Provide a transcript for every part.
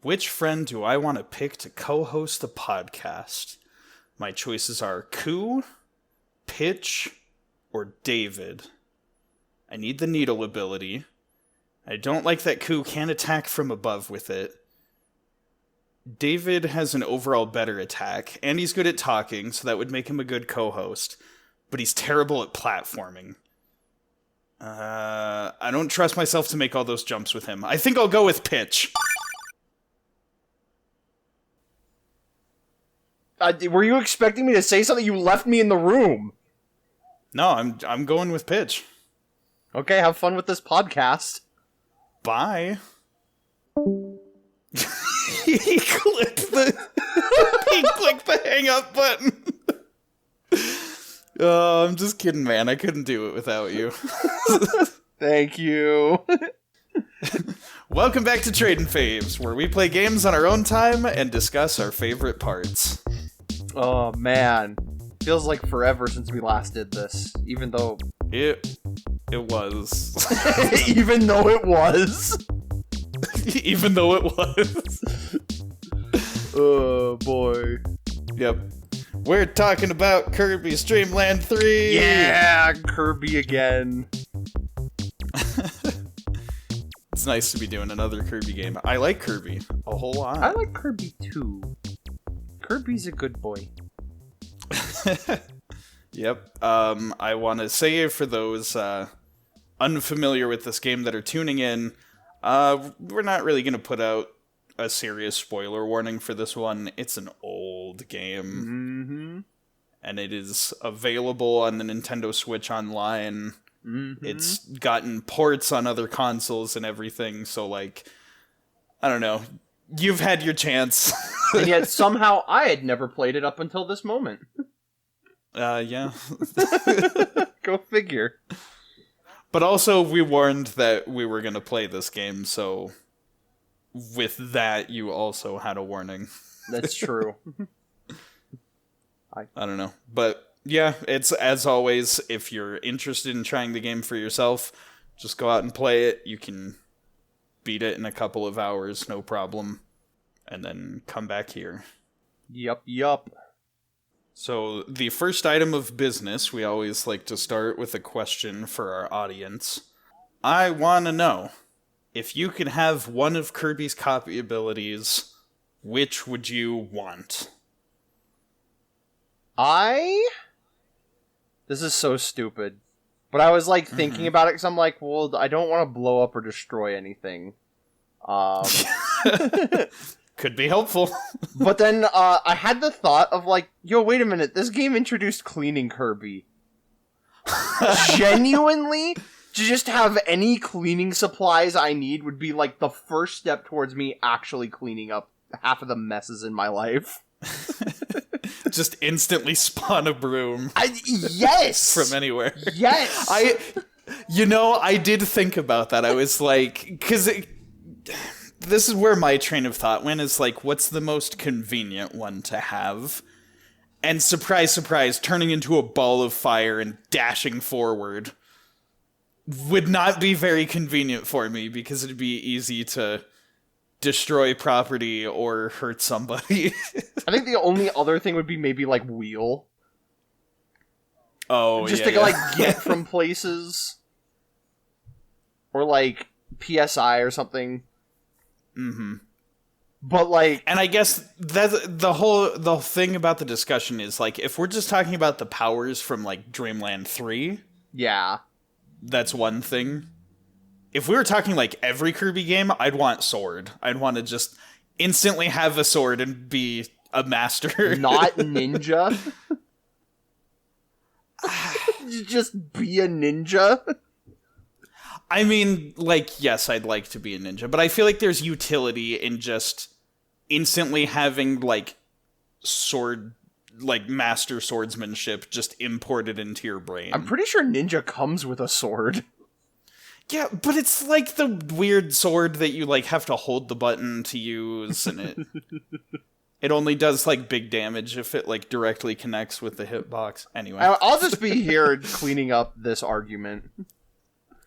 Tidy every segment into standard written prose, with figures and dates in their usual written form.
Which friend do I want to pick to co-host a podcast? My choices are Koo, Pitch, or David. I need the needle ability. I don't like that Koo can't attack from above with it. David has an overall better attack, and he's good at talking, so that would make him a good co-host. But he's terrible at platforming. I don't trust myself to make all those jumps with him. I think I'll go with Pitch. Were you expecting me to say something? You left me in the room. No, I'm going with Pitch. Okay, have fun with this podcast. Bye. he clicked the hang up button. Oh, I'm just kidding, man. I couldn't do it without you. Thank you. Welcome back to Tradin Faves, where we play games on our own time and discuss our favorite parts. Oh, man. Feels like forever since we last did this, even though... It was. Even though it was. Even though it was. Oh, boy. Yep. We're talking about Kirby's Dream Land 3! Yeah, Kirby again. It's nice to be doing another Kirby game. I like Kirby a whole lot. I like Kirby too. Kirby's a good boy. Yep. I want to say for those unfamiliar with this game that are tuning in, we're not really going to put out a serious spoiler warning for this one. It's an old game. And it is available on the Nintendo Switch Online. It's gotten ports on other consoles and everything, so like, I don't know. You've had your chance. And yet somehow I had never played it up until this moment. Yeah. Go figure. But also, we warned that we were going to play this game, so with that, you also had a warning. That's true. I don't know. But yeah, it's, as always, if you're interested in trying the game for yourself, just go out and play it. You can beat it in a couple of hours, no problem. And then come back here. Yup. So, the first item of business, we always like to start with a question for our audience. I want to know, if you could have one of Kirby's copy abilities, which would you want? This is so stupid. But I was, like, thinking about it, because I'm like, well, I don't want to blow up or destroy anything. Could be helpful. But then, I had the thought of, like, yo, wait a minute, this game introduced cleaning Kirby. Genuinely, to just have any cleaning supplies I need would be, like, the first step towards me actually cleaning up half of the messes in my life. Just instantly spawn a broom. Yes! From anywhere. Yes! I did think about that. I was like, because this is where my train of thought went, is like, what's the most convenient one to have? And surprise, surprise, turning into a ball of fire and dashing forward would not be very convenient for me, because it'd be easy to destroy property or hurt somebody. I think the only other thing would be maybe, like, wheel. Oh, just yeah, to, like, get from places. Or, like, PSI or something. But, like... And I guess that's the thing about the discussion is, like, if we're just talking about the powers from, like, Dreamland 3... Yeah. That's one thing. If we were talking, like, every Kirby game, I'd want Sword. I'd want to just instantly have a sword and be a master. Not ninja? Just be a ninja? I mean, like, yes, I'd like to be a ninja, but I feel like there's utility in just instantly having, like, sword, like, master swordsmanship just imported into your brain. I'm pretty sure ninja comes with a sword. Yeah, but it's like the weird sword that you, like, have to hold the button to use, and it only does, like, big damage if it, like, directly connects with the hitbox. Anyway. I'll just be here cleaning up this argument.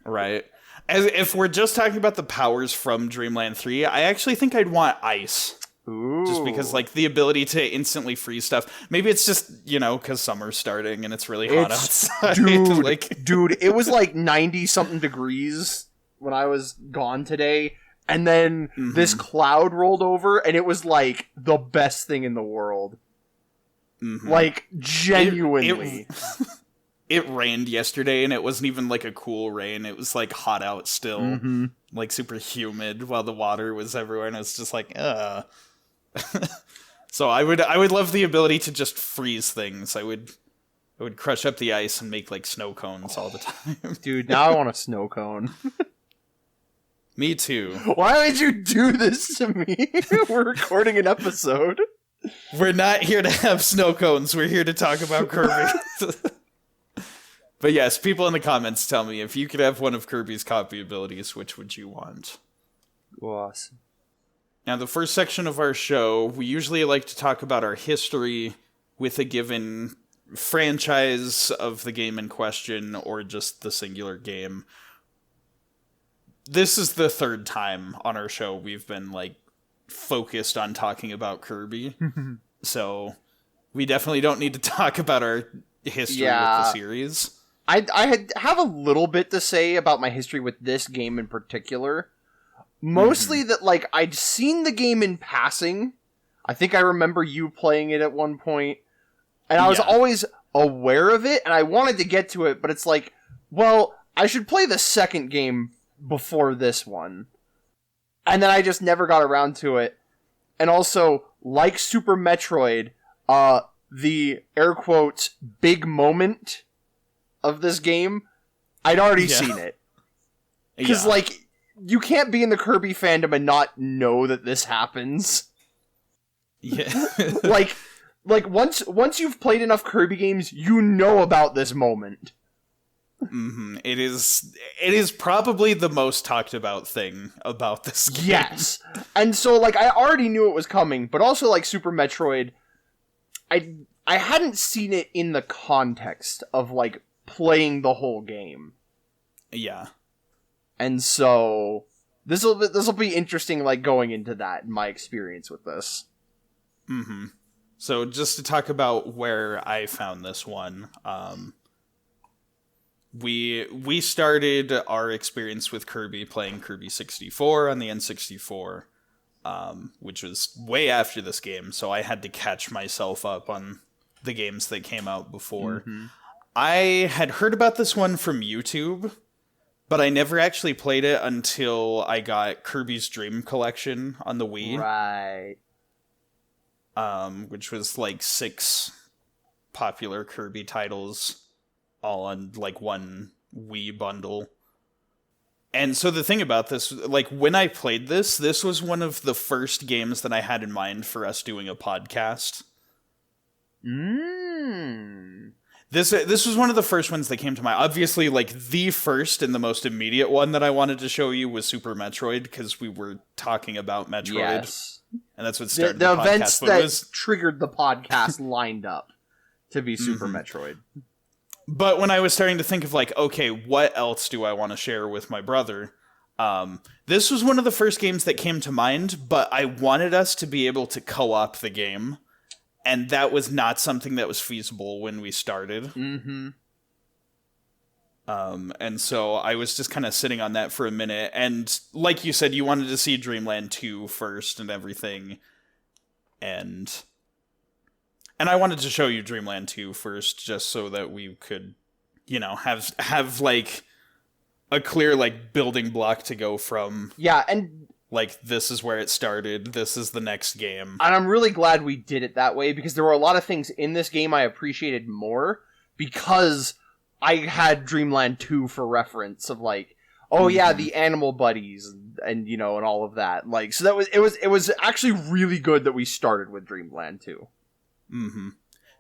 Right. As if we're just talking about the powers from Dreamland 3, I actually think I'd want ice. Ooh. Just because, like, the ability to instantly freeze stuff. Maybe it's just, you know, because summer's starting and it's really hot outside. Dude, it was like 90-something degrees when I was gone today. And then this cloud rolled over and it was, like, the best thing in the world. Like, genuinely. It rained yesterday and it wasn't even, like, a cool rain. It was, like, hot out still. Like, super humid while the water was everywhere. And it's just like, So I would love the ability to just freeze things. I would crush up the ice and make like snow cones all the time. Dude, now I want a snow cone. Me too. Why would you do this to me? We're recording an episode. We're not here to have snow cones. We're here to talk about Kirby. But yes, people in the comments tell me, if you could have one of Kirby's copy abilities, which would you want? Awesome. Now, the first section of our show, we usually like to talk about our history with a given franchise of the game in question, or just the singular game. This is the third time on our show we've been, like, focused on talking about Kirby. So, we definitely don't need to talk about our history with the series. I have a little bit to say about my history with this game in particular. Mostly that, like, I'd seen the game in passing. I think I remember you playing it at one point. And I was always aware of it, and I wanted to get to it, but it's like, well, I should play the second game before this one. And then I just never got around to it. And also, like Super Metroid, the, air quotes, big moment of this game, I'd already seen it. Because, like, you can't be in the Kirby fandom and not know that this happens. Yeah. like once you've played enough Kirby games, you know about this moment. It is probably the most talked about thing about this game. Yes. And so, like, I already knew it was coming, but also, like, Super Metroid, I hadn't seen it in the context of, like, playing the whole game. Yeah. And so, this'll be interesting, like, going into that, my experience with this. So, just to talk about where I found this one, we started our experience with Kirby playing Kirby 64 on the N64, which was way after this game, so I had to catch myself up on the games that came out before. I had heard about this one from YouTube, but I never actually played it until I got Kirby's Dream Collection on the Wii. Right. Which was like 6 popular Kirby titles all on like one Wii bundle. And so the thing about this, like when I played this was one of the first games that I had in mind for us doing a podcast. This was one of the first ones that came to mind. Obviously, like, the first and the most immediate one that I wanted to show you was Super Metroid, because we were talking about Metroid. Yes. And that's what started the podcast. The events that triggered the podcast lined up to be Super Metroid. But when I was starting to think of, like, okay, what else do I want to share with my brother? This was one of the first games that came to mind, but I wanted us to be able to co-op the game. And that was not something that was feasible when we started. And so I was just kind of sitting on that for a minute. And like you said, you wanted to see Dreamland 2 first and everything. And I wanted to show you Dreamland 2 first, just so that we could, you know, have like a clear like building block to go from. Yeah, and like, this is where it started, this is the next game. And I'm really glad we did it that way, because there were a lot of things in this game I appreciated more, because I had Dreamland 2 for reference of, like, oh yeah, the animal buddies, and you know, and all of that. Like, so that it was actually really good that we started with Dreamland 2.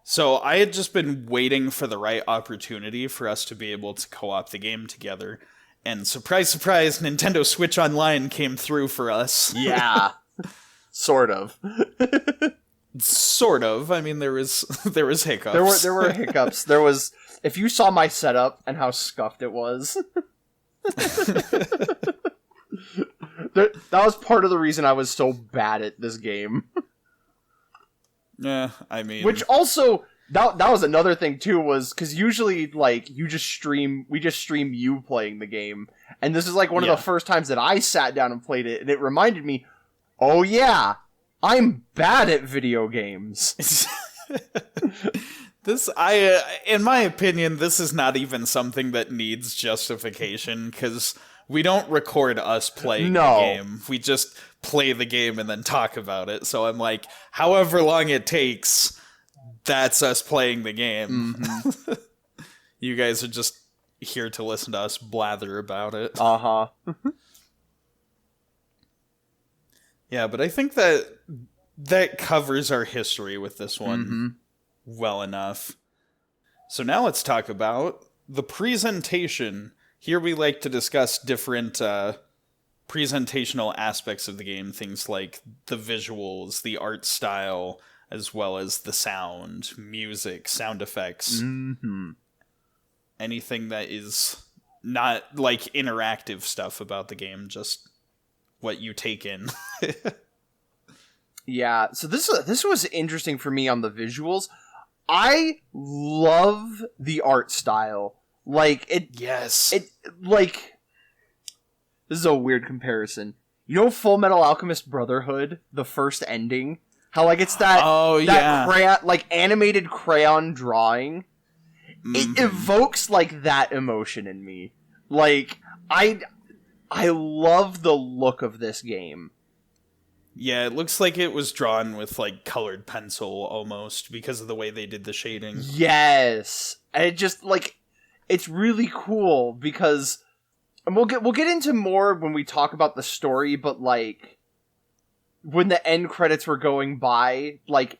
So I had just been waiting for the right opportunity for us to be able to co-op the game together. And surprise, surprise, Nintendo Switch Online came through for us. Yeah. Sort of. Sort of. I mean, there was hiccups. There were hiccups. There was, if you saw my setup and how scuffed it was. That was part of the reason I was so bad at this game. Yeah, I mean... Which also... That was another thing, too, was... Because usually, like, we just stream you playing the game. And this is, like, one of the first times that I sat down and played it. And it reminded me, oh, yeah, I'm bad at video games. In my opinion, this is not even something that needs justification, because we don't record us playing the game. We just play the game and then talk about it. So I'm like, however long it takes, that's us playing the game. Mm-hmm. You guys are just here to listen to us blather about it. Uh-huh. Yeah, but I think that covers our history with this one well enough. So now let's talk about the presentation. Here we like to discuss different presentational aspects of the game, things like the visuals, the art style, as well as the sound, music, sound effects. Mm-hmm. Anything that is not like interactive stuff about the game, just what you take in. Yeah, so this was interesting for me on the visuals. I love the art style. Like, this is a weird comparison. You know Full Metal Alchemist Brotherhood, the first ending? How, like, it's that crayon, like, animated crayon drawing? It evokes, like, that emotion in me. Like, I love the look of this game. Yeah, it looks like it was drawn with, like, colored pencil, almost, because of the way they did the shading. Yes! And it just, like, it's really cool, because... And we'll get into more when we talk about the story, but, like... When the end credits were going by, like,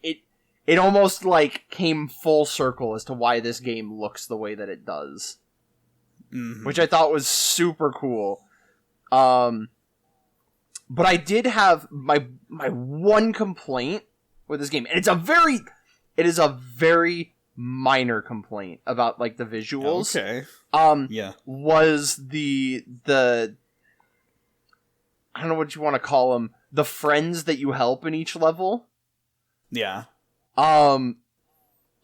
it almost, like, came full circle as to why this game looks the way that it does. Mm-hmm. Which I thought was super cool. But I did have my one complaint with this game, and it is a very minor complaint about, like, the visuals. Okay. Was the I don't know what you want to call them, the friends that you help in each level. Yeah. A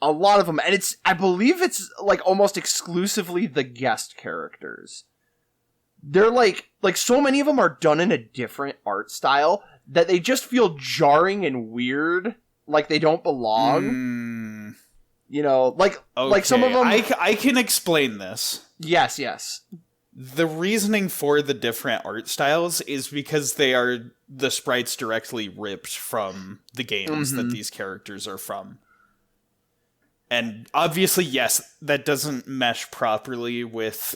lot of them, and I believe it's, like, almost exclusively the guest characters. They're like so many of them are done in a different art style that they just feel jarring and weird, like they don't belong. You know, like some of them. I can explain this. Yes. The reasoning for the different art styles is because they are the sprites directly ripped from the games that these characters are from. And obviously, yes, that doesn't mesh properly with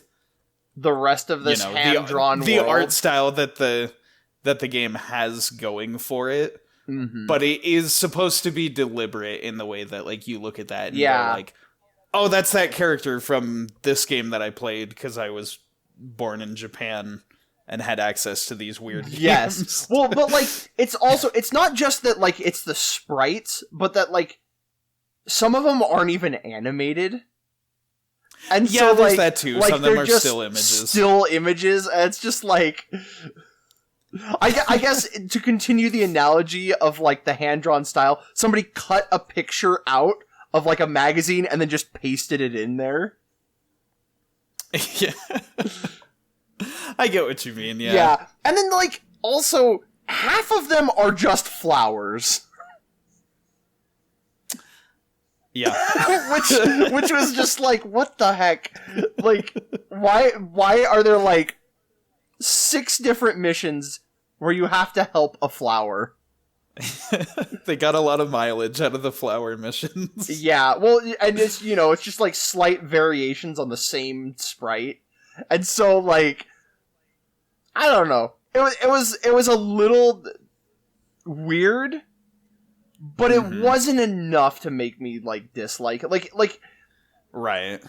the rest of this hand-drawn the world. art style that the game has going for it. Mm-hmm. But it is supposed to be deliberate in the way that, like, you look at that and go, like, oh, that's that character from this game that I played because I was born in Japan and had access to these weird games. Yes. Well, but, like, it's not just that, like, it's the sprites, but that, like, some of them aren't even animated. And yeah, so, there's like, that too. Like, some of them are still images. Still images, and it's just like... I guess, to continue the analogy of, like, the hand-drawn style, somebody cut a picture out of, like, a magazine and then just pasted it in there. Yeah. I get what you mean, yeah. Yeah, and then, like, also, half of them are just flowers. Yeah. which was just like, what the heck? Like, why are there, like, 6 different missions where you have to help a flower? They got a lot of mileage out of the flower missions. Yeah, well, and it's, you know, it's just, like, slight variations on the same sprite. And so, like, I don't know. It was a little weird, but it wasn't enough to make me, like, dislike it. Like, right.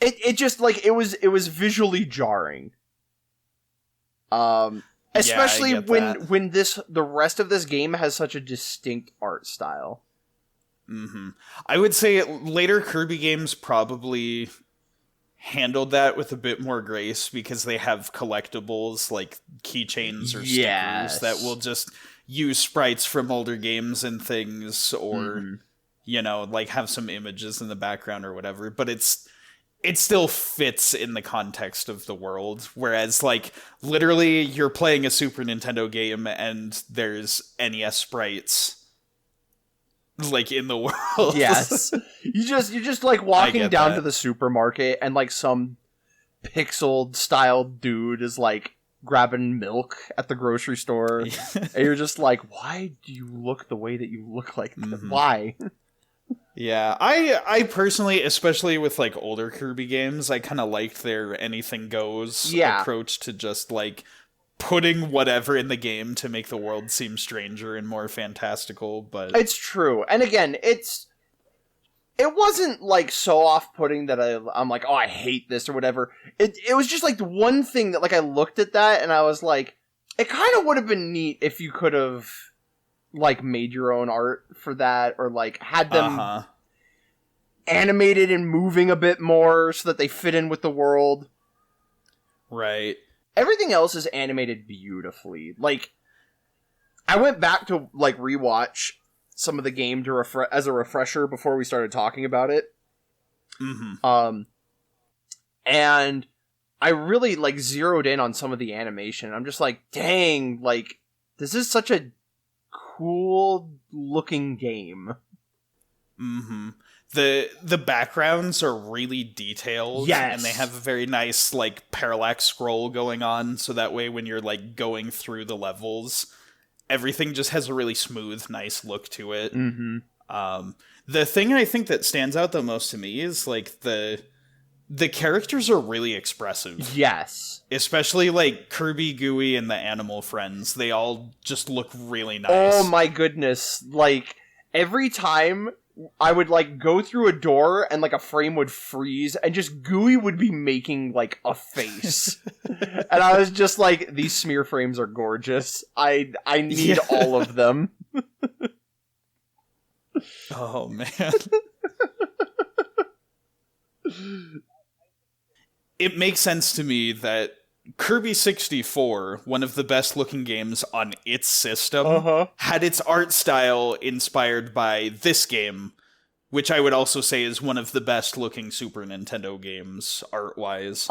It just, like, it was visually jarring. Especially when the rest of this game has such a distinct art style. I would say later Kirby games probably handled that with a bit more grace because they have collectibles like keychains or stickers that will just use sprites from older games and things, or like have some images in the background or whatever, but it still fits in the context of the world, whereas like literally you're playing a Super Nintendo game and there's NES sprites like in the world. Yes. You're just like walking down to the supermarket and like some pixeled styled dude is like grabbing milk at the grocery store. And you're just like, why do you look the way that you look like that? Why? Yeah, I personally, especially with like older Kirby games, I kind of liked their anything goes approach to just like putting whatever in the game to make the world seem stranger and more fantastical. But it's true, and again, it wasn't like so off-putting that I'm like, oh, I hate this or whatever. It was just like the one thing that like I looked at that and I was like, it kind of would have been neat if you could have like made your own art for that, or like had them animated and moving a bit more so that they fit in with the world. Right. Everything else is animated beautifully. Like, I went back to like rewatch some of the game to as a refresher before we started talking about it. And I really like zeroed in on some of the animation. I'm just like, dang, like this is such a cool looking game. The backgrounds are really detailed, and they have a very nice like parallax scroll going on, so that way when you're like going through the levels, everything just has a really smooth, nice look to it. The thing I think that stands out the most to me is like the characters are really expressive. Yes. Especially like Kirby, Gooey, and the animal friends. They all just look really nice. Oh my goodness. Like, every time I would like go through a door and like a frame would freeze and just Gooey would be making like a face. And I was just like, these smear frames are gorgeous. I need all of them. Oh man. It makes sense to me that Kirby 64, one of the best looking games on its system, had its art style inspired by this game, which I would also say is one of the best looking Super Nintendo games art-wise.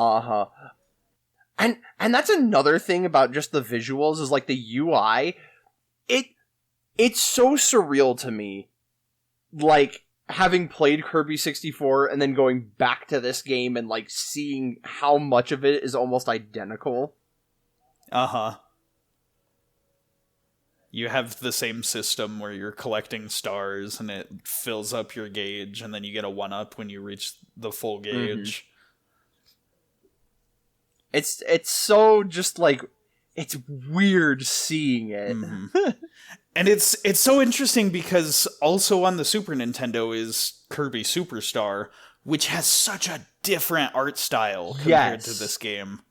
And that's another thing about just the visuals is like the UI. It's so surreal to me. Like, having played Kirby 64 and then going back to this game and like seeing how much of it is almost identical. You have the same system where you're collecting stars and it fills up your gauge, and then you get a 1-up when you reach the full gauge. It's so just like, it's weird seeing it. And it's so interesting because also on the Super Nintendo is Kirby Superstar, which has such a different art style compared to this game.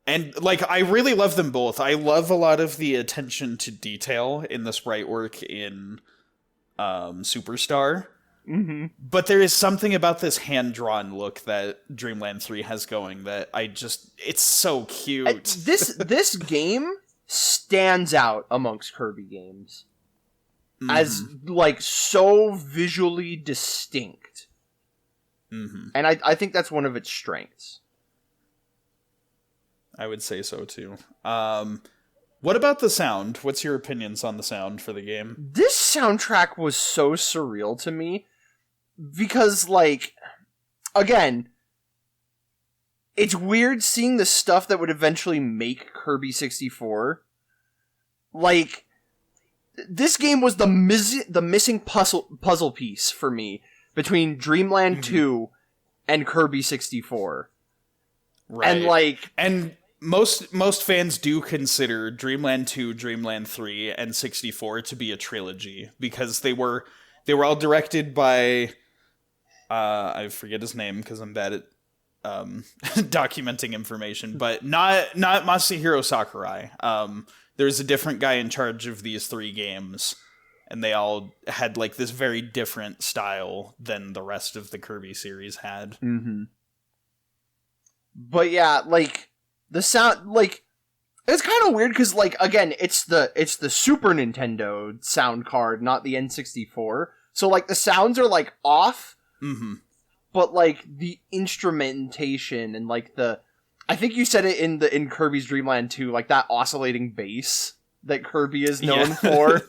And, like, I really love them both. I love a lot of the attention to detail in the sprite work in Superstar. But there is something about this hand-drawn look that Dreamland 3 has going that it's so cute. This game stands out amongst Kirby games as, like, so visually distinct. And I think that's one of its strengths. I would say so, too. What about the sound? What's your opinions on the sound for the game? This soundtrack was so surreal to me because, like, again, it's weird seeing the stuff that would eventually make Kirby 64. Like, this game was the missing puzzle piece for me between Dreamland 2 and Kirby 64. Right. And most fans do consider Dreamland 2, Dreamland 3, and 64 to be a trilogy because they were all directed by I forget his name because I'm bad at documenting information, but not Masahiro Sakurai. There's a different guy in charge of these three games, and they all had like this very different style than the rest of the Kirby series had. But yeah, like the sound, like it's kind of weird because, like, again, it's the Super Nintendo sound card, not the N64. So like the sounds are like off, but like the instrumentation and like I think you said it in Kirby's Dream Land 2, like that oscillating bass that Kirby is known for.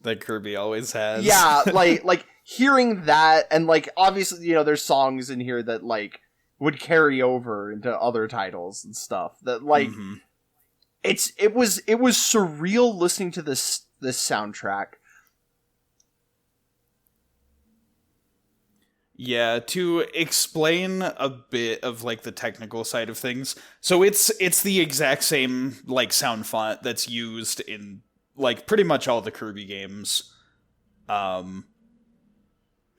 That Kirby always has. Yeah, like hearing that, and like obviously, you know, there's songs in here that like would carry over into other titles and stuff. That like it was surreal listening to this soundtrack. Yeah, to explain a bit of like the technical side of things. So it's the exact same like sound font that's used in like pretty much all the Kirby games. And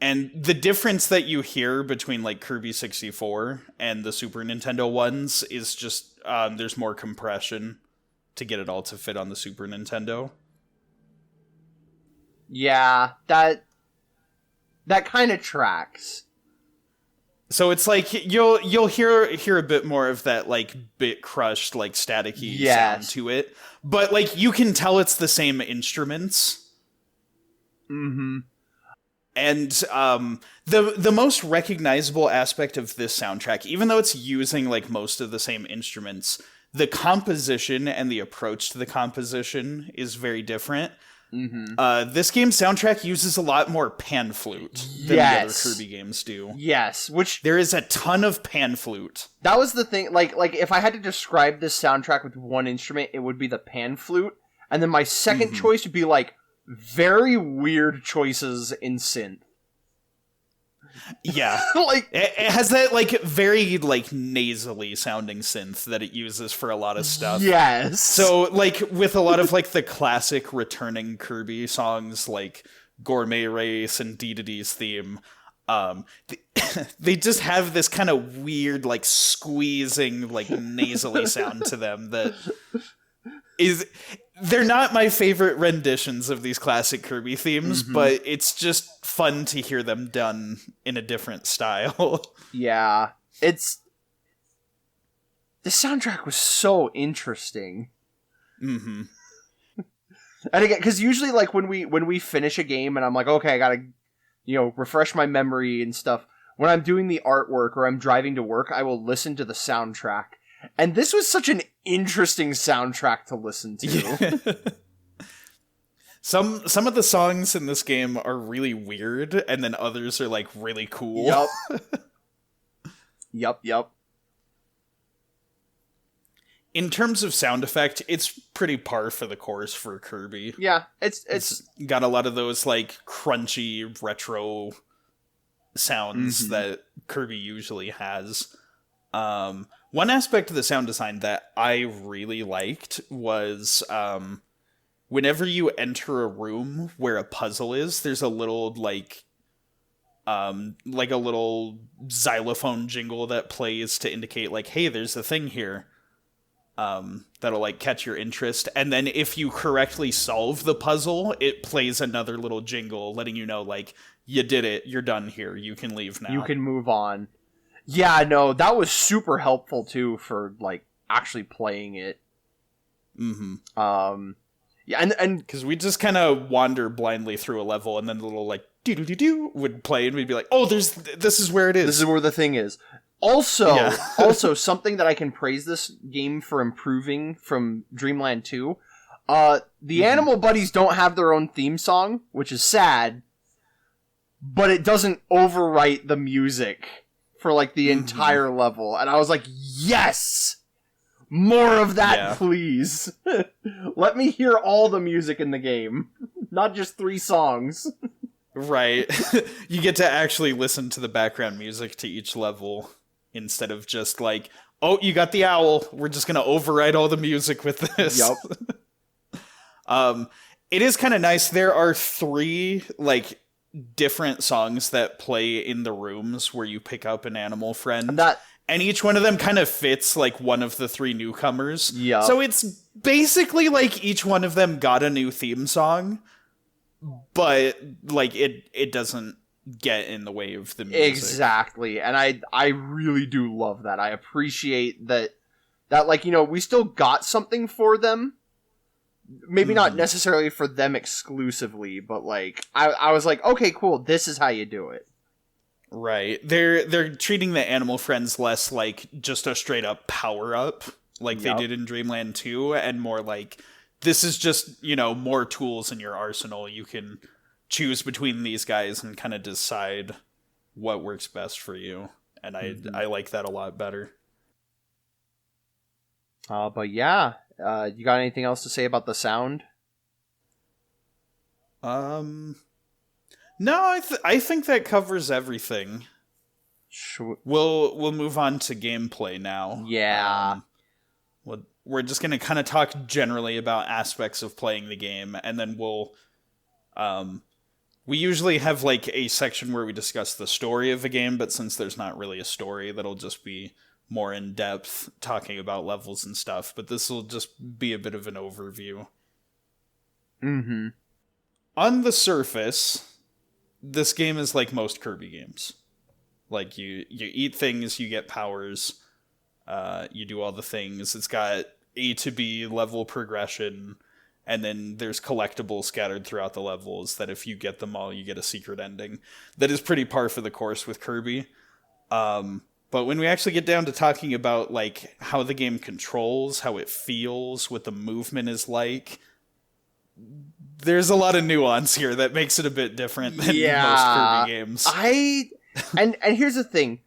the difference that you hear between like Kirby 64 and the Super Nintendo ones is just there's more compression to get it all to fit on the Super Nintendo. Yeah, that kind of tracks. So it's like you'll hear a bit more of that like bit crushed like staticky sound to it, but like you can tell it's the same instruments. And the most recognizable aspect of this soundtrack, even though it's using like most of the same instruments, the composition and the approach to the composition is very different. This game's soundtrack uses a lot more pan flute than the other Kirby games do. Yes, which there is a ton of pan flute. That was the thing. Like if I had to describe this soundtrack with one instrument, it would be the pan flute, and then my second choice would be like very weird choices in synth. Yeah, like it has that like very like nasally sounding synth that it uses for a lot of stuff. Yes. So like with a lot of like the classic returning Kirby songs like Gourmet Race and Dee's theme, they just have this kind of weird like squeezing like nasally sound to them that is. They're not my favorite renditions of these classic Kirby themes, but it's just fun to hear them done in a different style. Yeah, the soundtrack was so interesting. And again, because usually like when we finish a game and I'm like, okay, I gotta, you know, refresh my memory and stuff. When I'm doing the artwork or I'm driving to work, I will listen to the soundtrack. And this was such an interesting soundtrack to listen to. Yeah. Some of the songs in this game are really weird, and then others are like really cool. Yup. In terms of sound effect, it's pretty par for the course for Kirby. Yeah, it's got a lot of those like crunchy retro sounds that Kirby usually has. One aspect of the sound design that I really liked was whenever you enter a room where a puzzle is, there's a little like a little xylophone jingle that plays to indicate like, hey, there's a thing here. That'll like catch your interest, and then if you correctly solve the puzzle, it plays another little jingle letting you know like, you did it, you're done here, you can leave now. You can move on. Yeah, no, that was super helpful too for like actually playing it. Yeah, and because we just kind of wander blindly through a level, and then the little like doo would play, and we'd be like, oh, this is where it is. This is where the thing is. Also, something that I can praise this game for improving from Dreamland 2. The Animal Buddies don't have their own theme song, which is sad, but it doesn't overwrite the music for like the entire level. And I was like, yes! More of that, please. Let me hear all the music in the game, not just 3 songs. Right. You get to actually listen to the background music to each level instead of just like, oh, you got the owl, we're just going to override all the music with this. Yup. It is kind of nice. There are 3 like different songs that play in the rooms where you pick up an animal friend. And each one of them kind of fits like one of the 3 newcomers. Yeah. So it's basically like each one of them got a new theme song, but like it doesn't get in the way of the music. Exactly. And I really do love that. I appreciate that like, you know, we still got something for them. Maybe not necessarily for them exclusively, but like I was like, okay, cool, this is how you do it. Right. They're treating the animal friends less like just a straight up power up like they did in Dreamland 2, and more like this is just, you know, more tools in your arsenal. You can choose between these guys and kind of decide what works best for you. And I like that a lot better. But yeah, you got anything else to say about the sound? No, I think that covers everything. Sure. We'll move on to gameplay now. Yeah. We're just gonna kind of talk generally about aspects of playing the game, and then we usually have like a section where we discuss the story of the game, but since there's not really a story, that'll just be more in depth, talking about levels and stuff. But this will just be a bit of an overview. Mm-hmm. On the surface, this game is like most Kirby games. Like, you eat things, you get powers, you do all the things. It's got A to B level progression, and then there's collectibles scattered throughout the levels that if you get them all, you get a secret ending. That is pretty par for the course with Kirby. But when we actually get down to talking about like how the game controls, how it feels, what the movement is like, there's a lot of nuance here that makes it a bit different than most Kirby games. And here's the thing.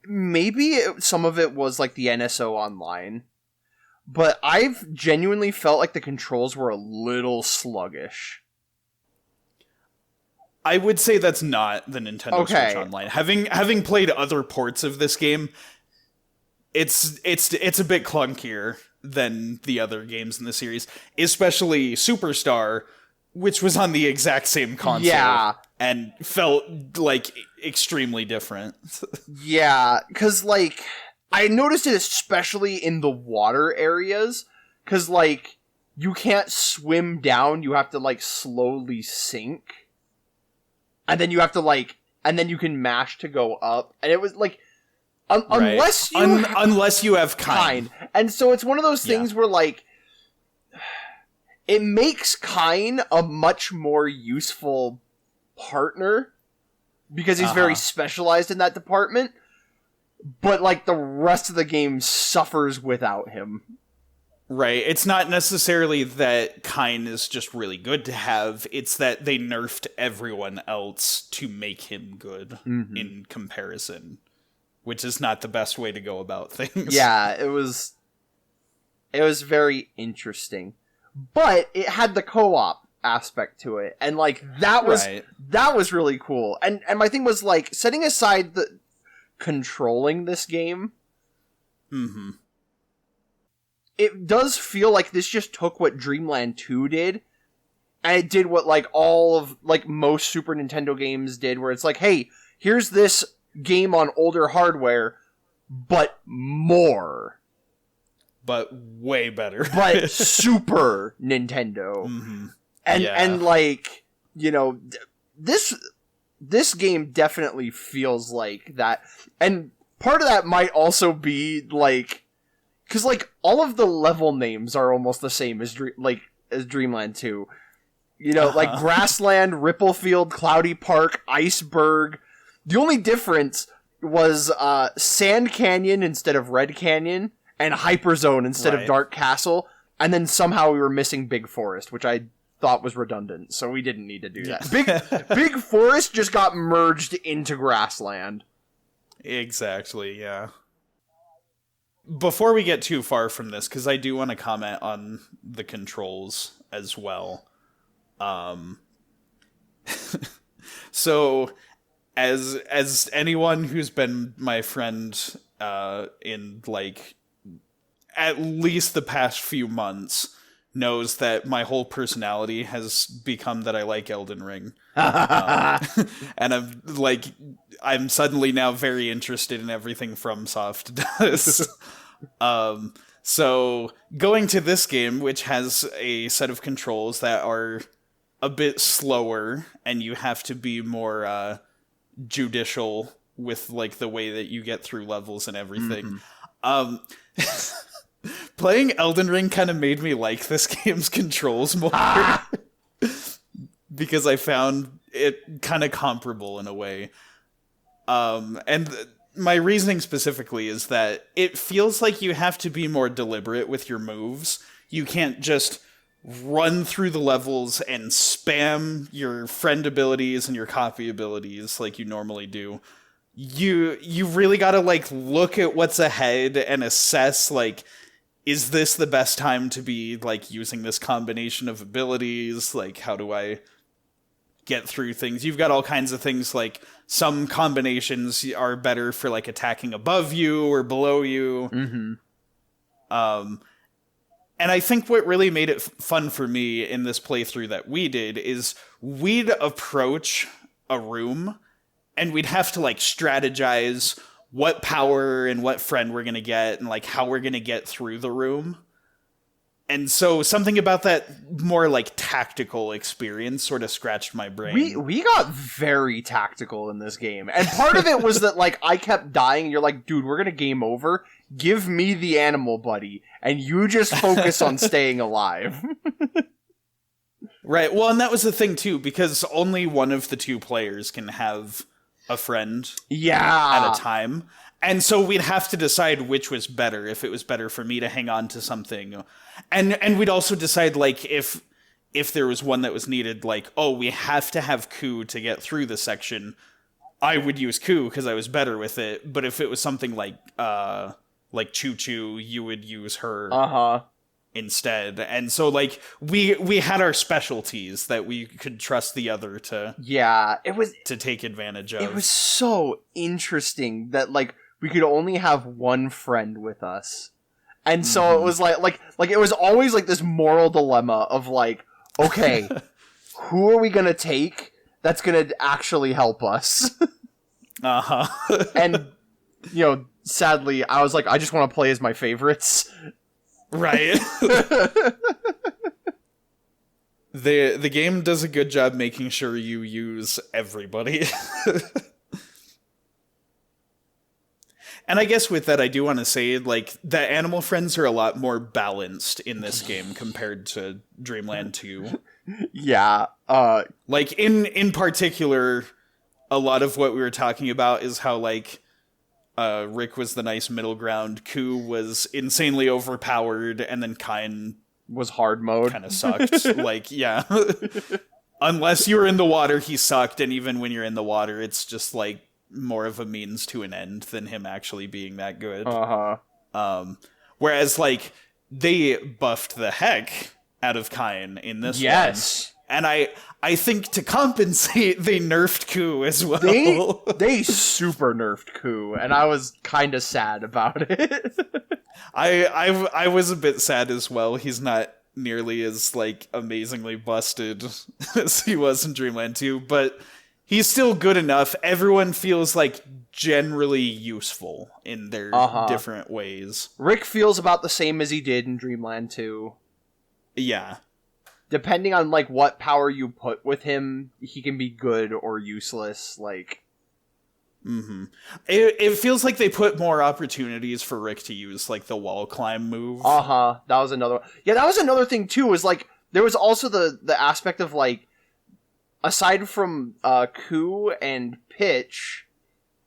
Maybe some of it was like the NSO Online, but I've genuinely felt like the controls were a little sluggish. I would say that's not the Nintendo Switch Online. Having played other ports of this game, it's a bit clunkier than the other games in the series, especially Superstar, which was on the exact same console and felt like extremely different. Yeah, because like I noticed it especially in the water areas, because like you can't swim down, you have to like slowly sink. And then you have to like, and then you can mash to go up. And it was like, unless you have Kine. And so it's one of those things where like, it makes Kine a much more useful partner because he's very specialized in that department. But like the rest of the game suffers without him. Right. It's not necessarily that Kine is just really good to have. It's that they nerfed everyone else to make him good in comparison, which is not the best way to go about things. Yeah, it was very interesting. But it had the co-op aspect to it. And like that was really cool. And my thing was like setting aside the controlling this game. It does feel like this just took what Dreamland 2 did, and it did what like all of like most Super Nintendo games did, where it's like, hey, here's this game on older hardware, but more. But way better. But Super Nintendo. And like, you know, this game definitely feels like that. And part of that might also be like, because, like, all of the level names are almost the same as Dreamland 2. You know, like, Grassland, Ripplefield, Cloudy Park, Iceberg. The only difference was Sand Canyon instead of Red Canyon, and Hyperzone instead of Dark Castle, and then somehow we were missing Big Forest, which I thought was redundant, so we didn't need to do that. Big Forest just got merged into Grassland. Exactly, yeah. Before we get too far from this, because I do want to comment on the controls as well. So, as anyone who's been my friend in, like, at least the past few months knows that my whole personality has become that I like Elden Ring. And I'm suddenly now very interested in everything FromSoft does. So going to this game, which has a set of controls that are a bit slower, and you have to be more judicial with like the way that you get through levels and everything. Mhm. Playing Elden Ring kind of made me like this game's controls more because I found it kind of comparable in a way. My reasoning specifically is that it feels like you have to be more deliberate with your moves. You can't just run through the levels and spam your friend abilities and your copy abilities like you normally do. You really gotta like look at what's ahead and assess like, is this the best time to be like using this combination of abilities? Like, how do I get through things? You've got all kinds of things, like some combinations are better for like attacking above you or below you. Mm-hmm. And I think what really made it fun for me in this playthrough that we did is we'd approach a room and we'd have to like strategize what power and what friend we're going to get and like how we're going to get through the room. And so something about that more like tactical experience sort of scratched my brain. We got very tactical in this game. And part of it was that like I kept dying and you're like, dude, we're going to game over. Give me the animal buddy and you just focus on staying alive. Right. Well, and that was the thing too, because only one of the two players can have a friend at a time. And so we'd have to decide which was better, if it was better for me to hang on to something. And we'd also decide, like, if there was one that was needed, like, oh, we have to have Ku to get through this section, I would use Ku because I was better with it. But if it was something like Choo Choo, you would use her instead. And so, like, we had our specialties that we could trust the other to to take advantage of. It was so interesting that, like, we could only have one friend with us. And so it was like it was always like this moral dilemma of like, okay, who are we gonna take that's gonna actually help us? And, you know, sadly, I was like, I just want to play as my favorites. Right. The game does a good job making sure you use everybody. And I guess with that, I do want to say, like, the animal friends are a lot more balanced in this game compared to Dreamland 2. Yeah. Like, in particular, a lot of what we were talking about is how, like, Rick was the nice middle ground, Ku was insanely overpowered, and then Kine was hard mode. Kind of sucked. Like, yeah. Unless you were in the water, he sucked, and even when you're in the water, it's just, like, more of a means to an end than him actually being that good. Whereas, like, they buffed the heck out of Kine in this one. And I think to compensate, they nerfed Ku as well. They super nerfed Ku, and I was kind of sad about it. I was a bit sad as well. He's not nearly as, like, amazingly busted as he was in Dreamland 2, but he's still good enough. Everyone feels, like, generally useful in their different ways. Rick feels about the same as he did in Dreamland 2. Yeah. Depending on, like, what power you put with him, he can be good or useless, like... It feels like they put more opportunities for Rick to use, like, the wall climb move. That was another one. Yeah, that was another thing, too, was, like, there was also the aspect of, like, aside from Ku and Pitch,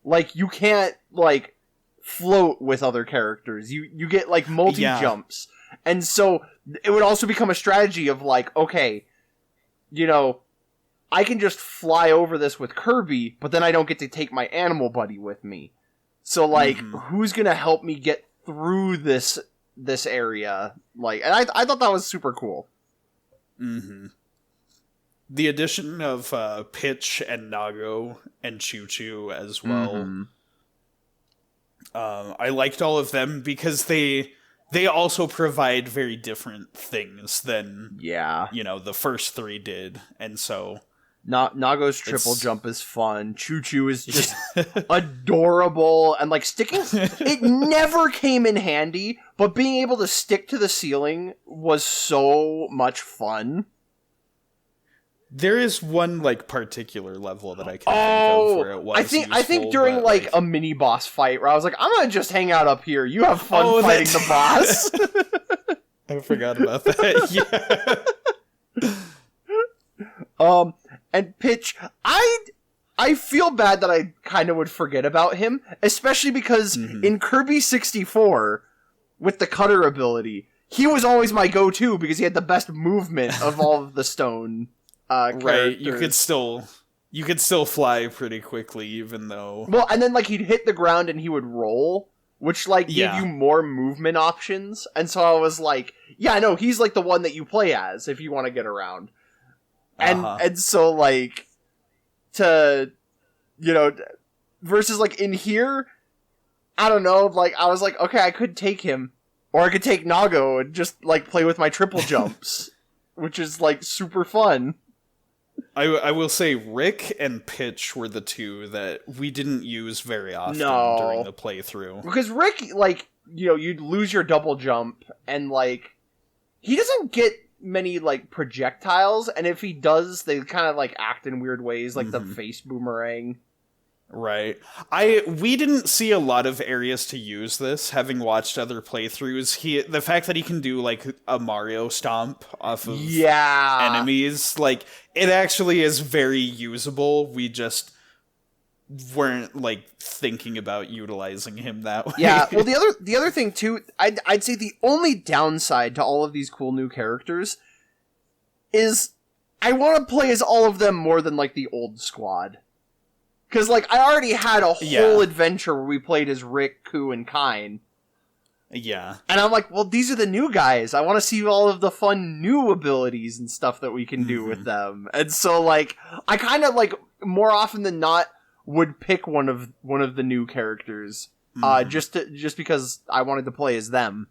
like, you can't, like, float with other characters. You get, like, multi-jumps. And so it would also become a strategy of, like, okay, you know, I can just fly over this with Kirby, but then I don't get to take my animal buddy with me. So, like, who's gonna help me get through this area? Like, and I thought that was super cool. The addition of Pitch and Nago and Choo Choo as well. I liked all of them because they also provide very different things than you know, the first three did, and so Nago's triple jump is fun. Choo Choo is just adorable, and like sticking, it never came in handy, but being able to stick to the ceiling was so much fun. There is one like particular level that I can think of where it was I think during like a mini boss fight where I was like, I'm gonna just hang out up here. You have fun fighting the boss. I forgot about that. Yeah. And Pitch, I feel bad that I kind of would forget about him, especially because in Kirby 64, with the cutter ability, he was always my go-to because he had the best movement of all of the stone characters. Right, you could still fly pretty quickly, even though... Well, and then like he'd hit the ground and he would roll, which like gave you more movement options, and so I was like, yeah, no, he's like the one that you play as if you want to get around. And so like... to, you know, versus like in here, I don't know, like I was like, okay, I could take him, or I could take Nago and just like play with my triple jumps, which is like super fun. I will say Rick and Pitch were the two that we didn't use very often during the playthrough. Because Rick, like, you know, you'd lose your double jump, and like, he doesn't get many like projectiles, and if he does, they kind of like act in weird ways, like the face boomerang. Right. We didn't see a lot of areas to use this, having watched other playthroughs. The fact that he can do like a Mario stomp off of enemies, like it actually is very usable. We just weren't like thinking about utilizing him that way. Yeah, well the other thing too, I'd say the only downside to all of these cool new characters is I want to play as all of them more than like the old squad. Cause like I already had a whole adventure where we played as Rick, Ku, and Kine. Yeah. And I'm like, well, these are the new guys. I want to see all of the fun new abilities and stuff that we can do with them. And so like I kind of like more often than not would pick one of the new characters, just because I wanted to play as them.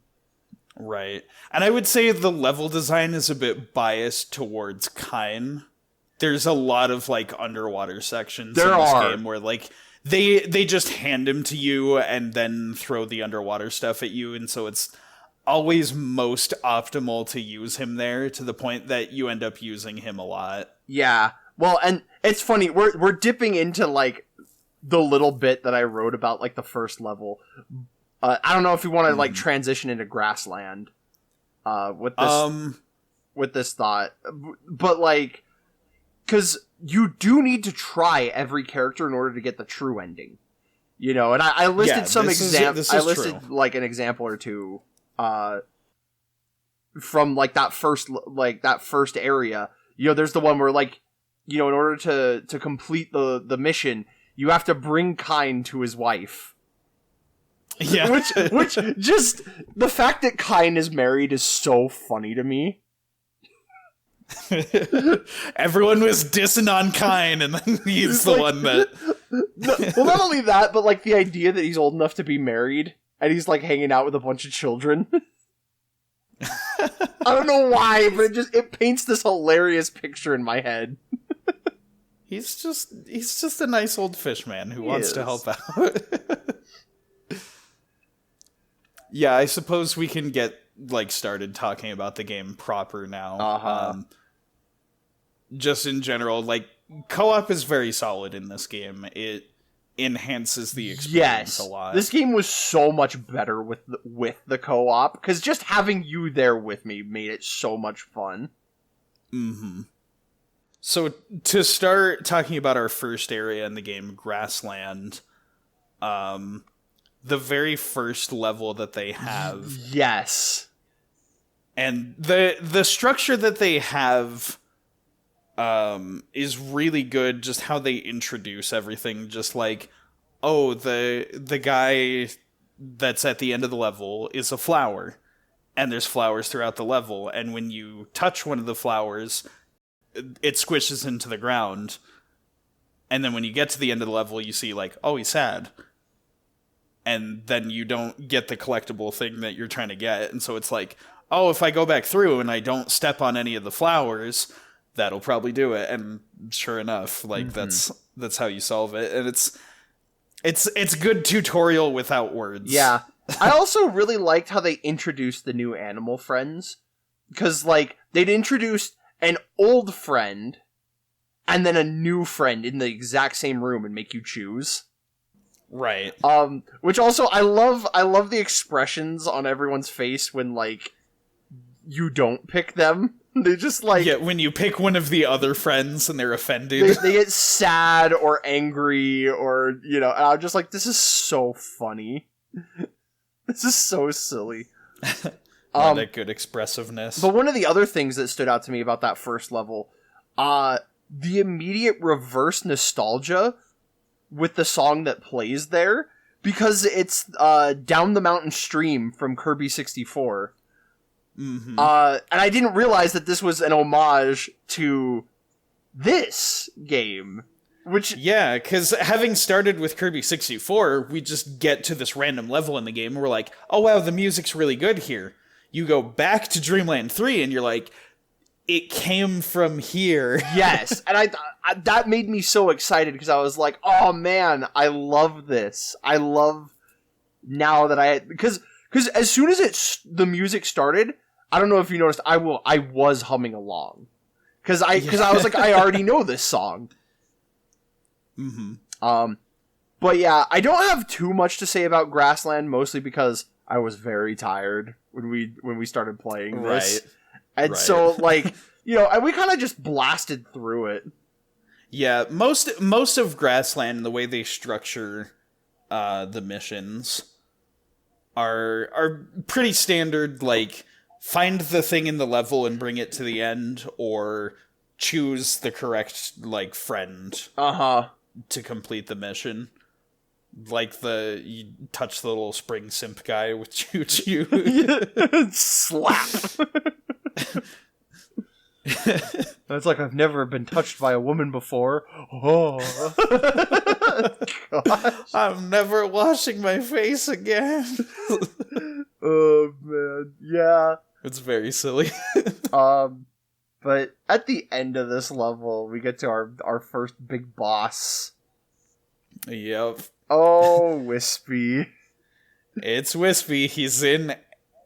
Right, and I would say the level design is a bit biased towards Kine. There's a lot of like underwater sections in this game where like they just hand him to you and then throw the underwater stuff at you, and so it's always most optimal to use him there to the point that you end up using him a lot. Yeah. Well, and it's funny, we're dipping into, like, the little bit that I wrote about, like, the first level. I don't know if you want to, like, transition into Grassland with this thought. But, like, because you do need to try every character in order to get the true ending. You know, and I listed some examples. I listed, like, an example or two from, like, that first area. You know, there's the one where, like, you know, in order to complete the mission, you have to bring Kine to his wife. Yeah. Which just, the fact that Kine is married is so funny to me. Everyone was dissing on Kine, and then he's the one that... Well, not only that, but, like, the idea that he's old enough to be married, and he's, like, hanging out with a bunch of children. I don't know why, but it paints this hilarious picture in my head. He's just a nice old fish man who wants to help out. Yeah, I suppose we can get like started talking about the game proper now. Just in general, like co-op is very solid in this game. It enhances the experience a lot. This game was so much better with the co-op, because just having you there with me made it so much fun. So to start talking about our first area in the game, Grassland, the very first level that they have, and the structure that they have is really good. Just how they introduce everything, just like, oh, the guy that's at the end of the level is a flower, and there's flowers throughout the level, and when you touch one of the flowers, it squishes into the ground, and then when you get to the end of the level, you see like, oh, he's sad, and then you don't get the collectible thing that you're trying to get, and so it's like, oh, if I go back through and I don't step on any of the flowers, that'll probably do it. And sure enough, like that's how you solve it, and it's good tutorial without words. Yeah. I also really liked how they introduced the new animal friends, because like they'd introduced an old friend and then a new friend in the exact same room and make you choose. Right. Which also I love the expressions on everyone's face when like you don't pick them. They just like when you pick one of the other friends and they're offended. They get sad or angry or and I'm just like, this is so funny. This is so silly. That good expressiveness. But one of the other things that stood out to me about that first level, the immediate reverse nostalgia with the song that plays there, because it's Down the Mountain Stream from Kirby 64. Mm-hmm. And I didn't realize that this was an homage to this game. Which yeah, because having started with Kirby 64, we just get to this random level in the game and we're like, oh wow, the music's really good here. You go back to Dreamland 3 and you're like, it came from here. Yes, and I that made me so excited because I was like, oh man, I love this. I love now that because as soon as the music started, I don't know if you noticed, I was humming along because I was like, I already know this song. Mm-hmm. But yeah, I don't have too much to say about Grassland, mostly because I was very tired when we started playing this. Right. And so, like, and we kind of just blasted through it. Yeah, most of Grassland, the way they structure the missions are pretty standard, like, find the thing in the level and bring it to the end, or choose the correct, like, friend to complete the mission. Like you touch the little spring simp guy with Choo Choo. Slap. It's like, I've never been touched by a woman before. Oh. Gosh. I'm never washing my face again. Oh, man. Yeah. It's very silly. But at the end of this level, we get to our first big boss. Yep. Oh, Wispy. It's Wispy. He's in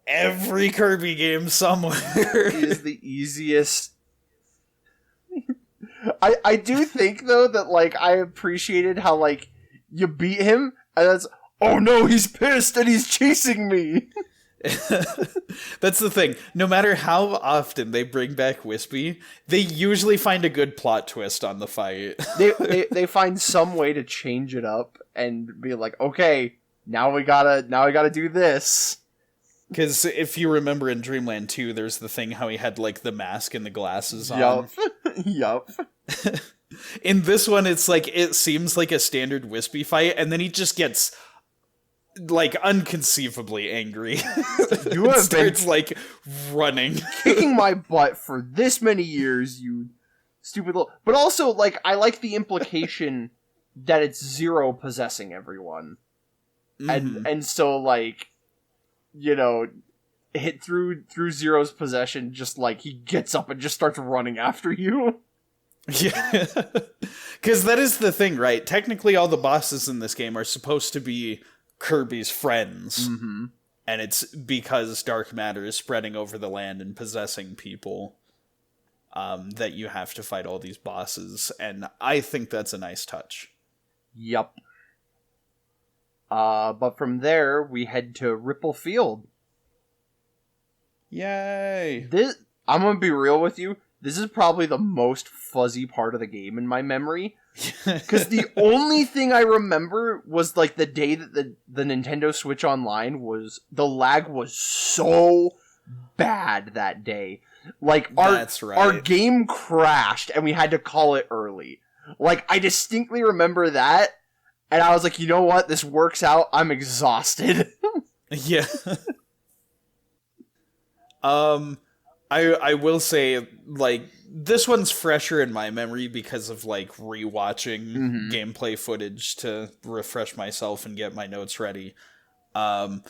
every Kirby game somewhere. He is the easiest. I do think, though, that, like, I appreciated how, like, you beat him, and that's, oh no, he's pissed and he's chasing me. That's the thing. No matter how often they bring back Wispy, they usually find a good plot twist on the fight. they find some way to change it up and be like, okay, now we gotta do this. Because if you remember in Dreamland 2, there's the thing how he had, like, the mask and the glasses on. Yup. In this one, it's like, it seems like a standard Wispy fight, and then he just gets, like, unconceivably angry. You have starts, been like, running. kicking my butt for this many years, you stupid little... But also, like, I like the implication that it's Zero possessing everyone. Mm-hmm. And so, like, hit through Zero's possession, just, like, he gets up and just starts running after you. Yeah. Because that is the thing, right? Technically, all the bosses in this game are supposed to be Kirby's friends. Mm-hmm. And it's because dark matter is spreading over the land and possessing people that you have to fight all these bosses. And I think that's a nice touch. Yup. But from there, we head to Ripple Field. Yay! I'm gonna be real with you. This is probably the most fuzzy part of the game in my memory. Because the only thing I remember was, like, the day that the Nintendo Switch Online the lag was so bad that day. Like, That's right. our game crashed and we had to call it early. Like, I distinctly remember that, and I was like, you know what? This works out. I'm exhausted. Yeah. I will say, like, this one's fresher in my memory because of, like, rewatching gameplay footage to refresh myself and get my notes ready. And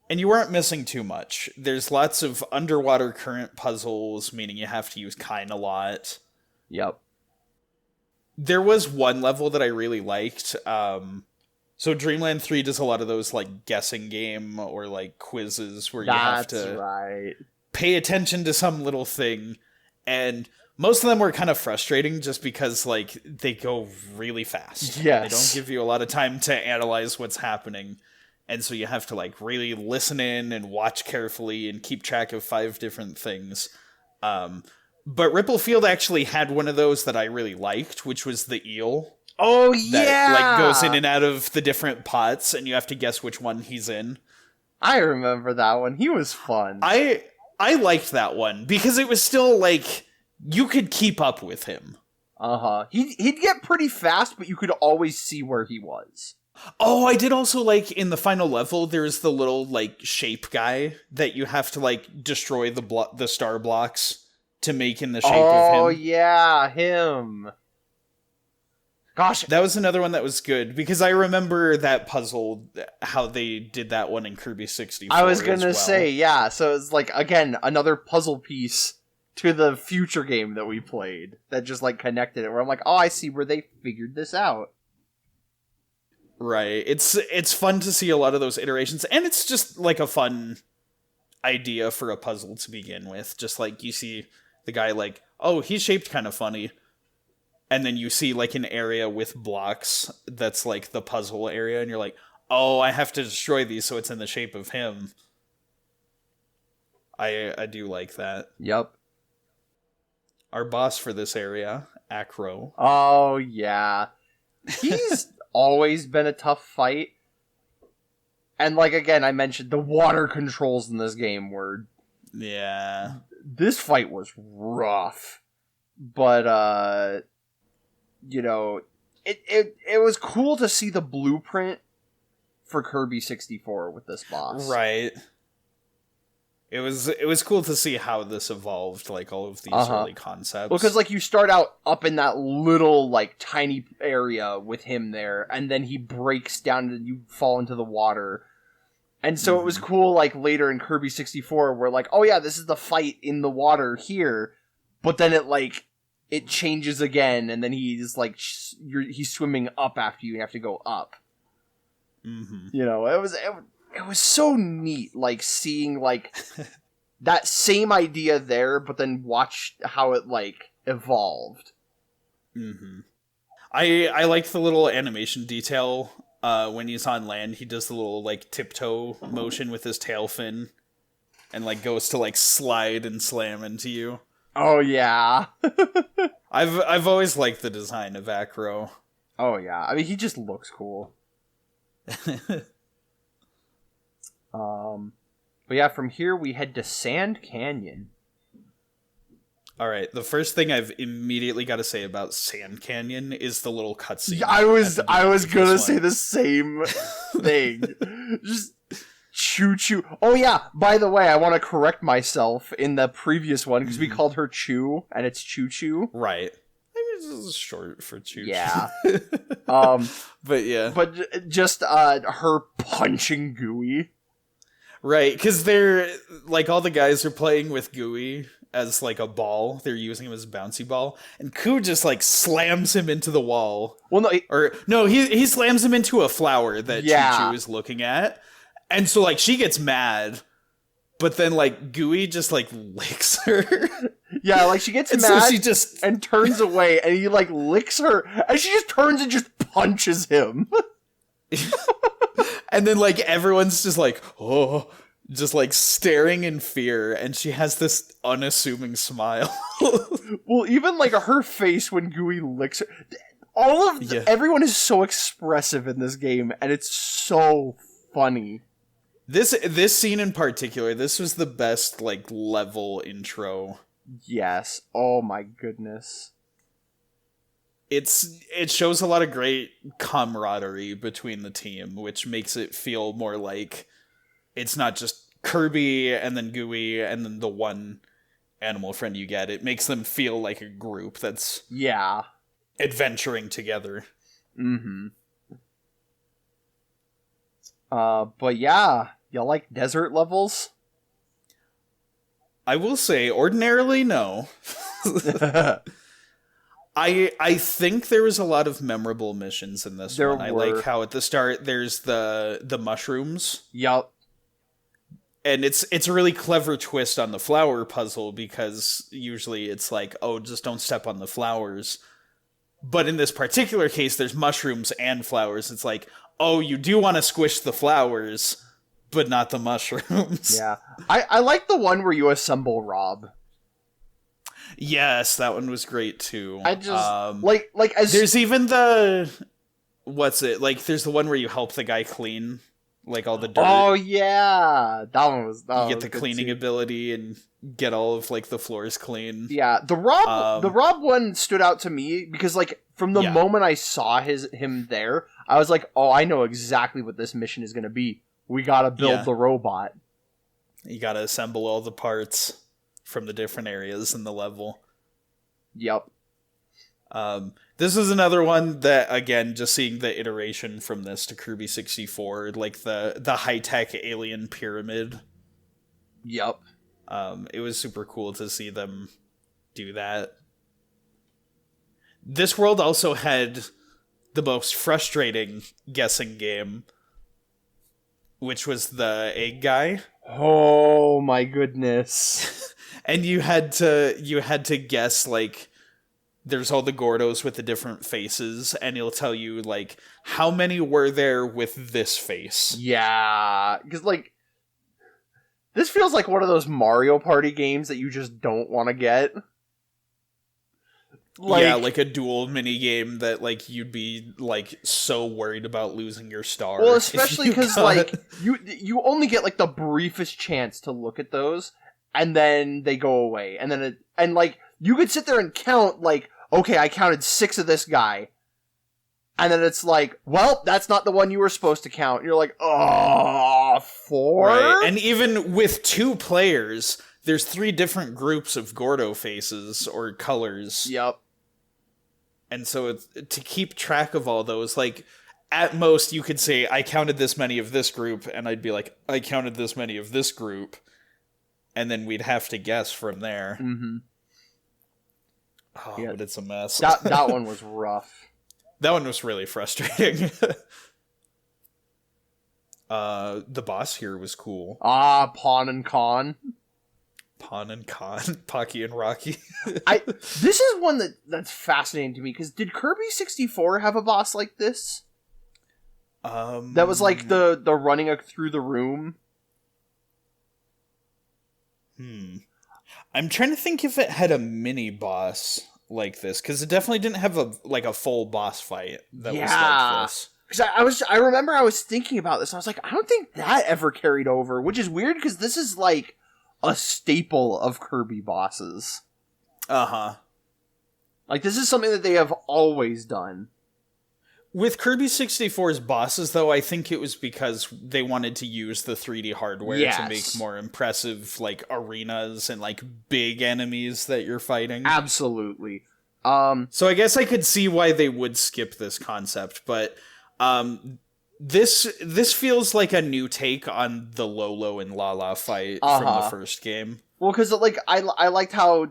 you weren't missing too much. There's lots of underwater current puzzles, meaning you have to use Kine a lot. Yep. There was one level that I really liked. So Dreamland 3 does a lot of those, like, guessing game or, like, quizzes where you have to right. pay attention to some little thing. And Most of them were kind of frustrating just because, like, they go really fast. Yes. They don't give you a lot of time to analyze what's happening. And so you have to, like, really listen in and watch carefully and keep track of 5 different things. But Ripplefield actually had one of those that I really liked, which was the eel. Oh, that, like, goes in and out of the different pots, and you have to guess which one he's in. I remember that one. He was fun. I liked that one, because it was still, like... You could keep up with him. Uh-huh. He'd get pretty fast, but you could always see where he was. Oh, I did also like in the final level, there's the little, like, shape guy that you have to, like, destroy the star blocks to make in the shape of him. Oh, yeah, him. Gosh. That was another one that was good, because I remember that puzzle, how they did that one in Kirby 64 I was gonna well. say, yeah, so it's like, again, another puzzle piece to the future game that we played that just, like, connected it, where I'm like, oh, I see where they figured this out. Right. It's fun to see a lot of those iterations, and it's just, like, a fun idea for a puzzle to begin with. Just, like, you see the guy, like, oh, he's shaped kind of funny, and then you see, like, an area with blocks that's, like, the puzzle area, and you're like, oh, I have to destroy these so it's in the shape of him. I do like that. Yep. Our boss for this area, Acro. Oh, yeah. He's always been a tough fight. And, like, again, I mentioned the water controls in this game were... Yeah. This fight was rough. But, you know, it was cool to see the blueprint for Kirby 64 with this boss. Right. It was cool to see how this evolved, like, all of these early concepts. Well, because, like, you start out up in that little, like, tiny area with him there, and then he breaks down and you fall into the water. And so it was cool, like, later in Kirby 64, where, like, oh yeah, this is the fight in the water here, but then it changes again, and then he's, like, he's swimming up after you, and you have to go up. Mm-hmm. You know, it was so neat, like, seeing, like, that same idea there, but then watch how it, like, evolved. Mm-hmm. I like the little animation detail when he's on land. He does the little, like, tiptoe motion with his tail fin and, like, goes to, like, slide and slam into you. Oh, yeah. I've always liked the design of Acro. Oh, yeah. I mean, he just looks cool. But yeah, from here we head to Sand Canyon. Alright, the first thing I've immediately got to say about Sand Canyon is the little cutscene. I was gonna say the same thing. Just Choo Choo. Oh yeah, by the way, I want to correct myself in the previous one, because we called her Choo, and it's Choo Choo. Right. Maybe this is short for Choo Choo. Yeah. But yeah. But just her punching Gooey. Right, because they're, like, all the guys are playing with Gooey as, like, a ball. They're using him as a bouncy ball. And Koo just, like, slams him into the wall. Well, no, he slams him into a flower that Choo Choo is looking at. And so, like, she gets mad. But then, like, Gooey just, like, licks her. Yeah, like, she gets mad so she just... and turns away, and he, like, licks her, and she just turns and just punches him. And then, like, everyone's just like, oh, just, like, staring in fear, and she has this unassuming smile. Well, even, like, her face when Gooey licks her... Everyone is so expressive in this game, and it's so funny. This scene in particular, this was the best, like, level intro. Yes. Oh my goodness. It shows a lot of great camaraderie between the team, which makes it feel more like it's not just Kirby and then Gooey and then the one animal friend you get. It makes them feel like a group that's adventuring together. Mm-hmm. But yeah, you like desert levels? I will say, ordinarily, no. I think there was a lot of memorable missions in this one. I like how at the start there's the mushrooms. Yup. And it's a really clever twist on the flower puzzle, because usually it's like, oh, just don't step on the flowers. But in this particular case, there's mushrooms and flowers. It's like, oh, you do want to squish the flowers, but not the mushrooms. Yeah. I like the one where you assemble Rob. Yes, that one was great too. I just like as there's even the there's the one where you help the guy clean like all the dirt. Oh yeah, you get the cleaning ability and get all of like the floors clean. Yeah, the Rob one stood out to me because like from the moment I saw him there, I was like, oh, I know exactly what this mission is going to be. We got to build the robot. You got to assemble all the parts from the different areas in the level. Yep. This is another one that, again, just seeing the iteration from this to Kirby 64, like the high-tech alien pyramid. Yep. It was super cool to see them do that. This world also had the most frustrating guessing game, which was the egg guy. Oh my goodness. And you had to guess, like, there's all the Gordos with the different faces, and it'll tell you, like, how many were there with this face. Yeah, because, like, this feels like one of those Mario Party games that you just don't want to get. Like, yeah, like a dual minigame that, like, you'd be, like, so worried about losing your star. Well, especially because, like, you only get, like, the briefest chance to look at those, and then they go away. And then like, you could sit there and count, like, okay, I counted 6 of this guy. And then it's like, well, that's not the one you were supposed to count. And you're like, oh, 4? Right. And even with 2 players, there's 3 different groups of Gordo faces or colors. Yep. And so to keep track of all those, like, at most you could say, I counted this many of this group, and I'd be like, I counted this many of this group. And then we'd have to guess from there. Mm-hmm. Oh, yeah. But it's a mess. That one was rough. That one was really frustrating. The boss here was cool. Pawn and Con. Pawn and Con. Pocky and Rocky. This is one that's fascinating to me, because did Kirby 64 have a boss like this? That was like the running through the room? I'm trying to think if it had a mini boss like this, because it definitely didn't have a full boss fight that was like this. Because I remember I was thinking about this, and I was like, I don't think that ever carried over, which is weird, because this is like a staple of Kirby bosses. Uh-huh. Like, this is something that they have always done. With Kirby 64's bosses, though, I think it was because they wanted to use the 3D hardware to make more impressive, like, arenas and, like, big enemies that you're fighting. Absolutely. So I guess I could see why they would skip this concept, but this feels like a new take on the Lolo and Lala fight from the first game. Well, because, like, I liked how,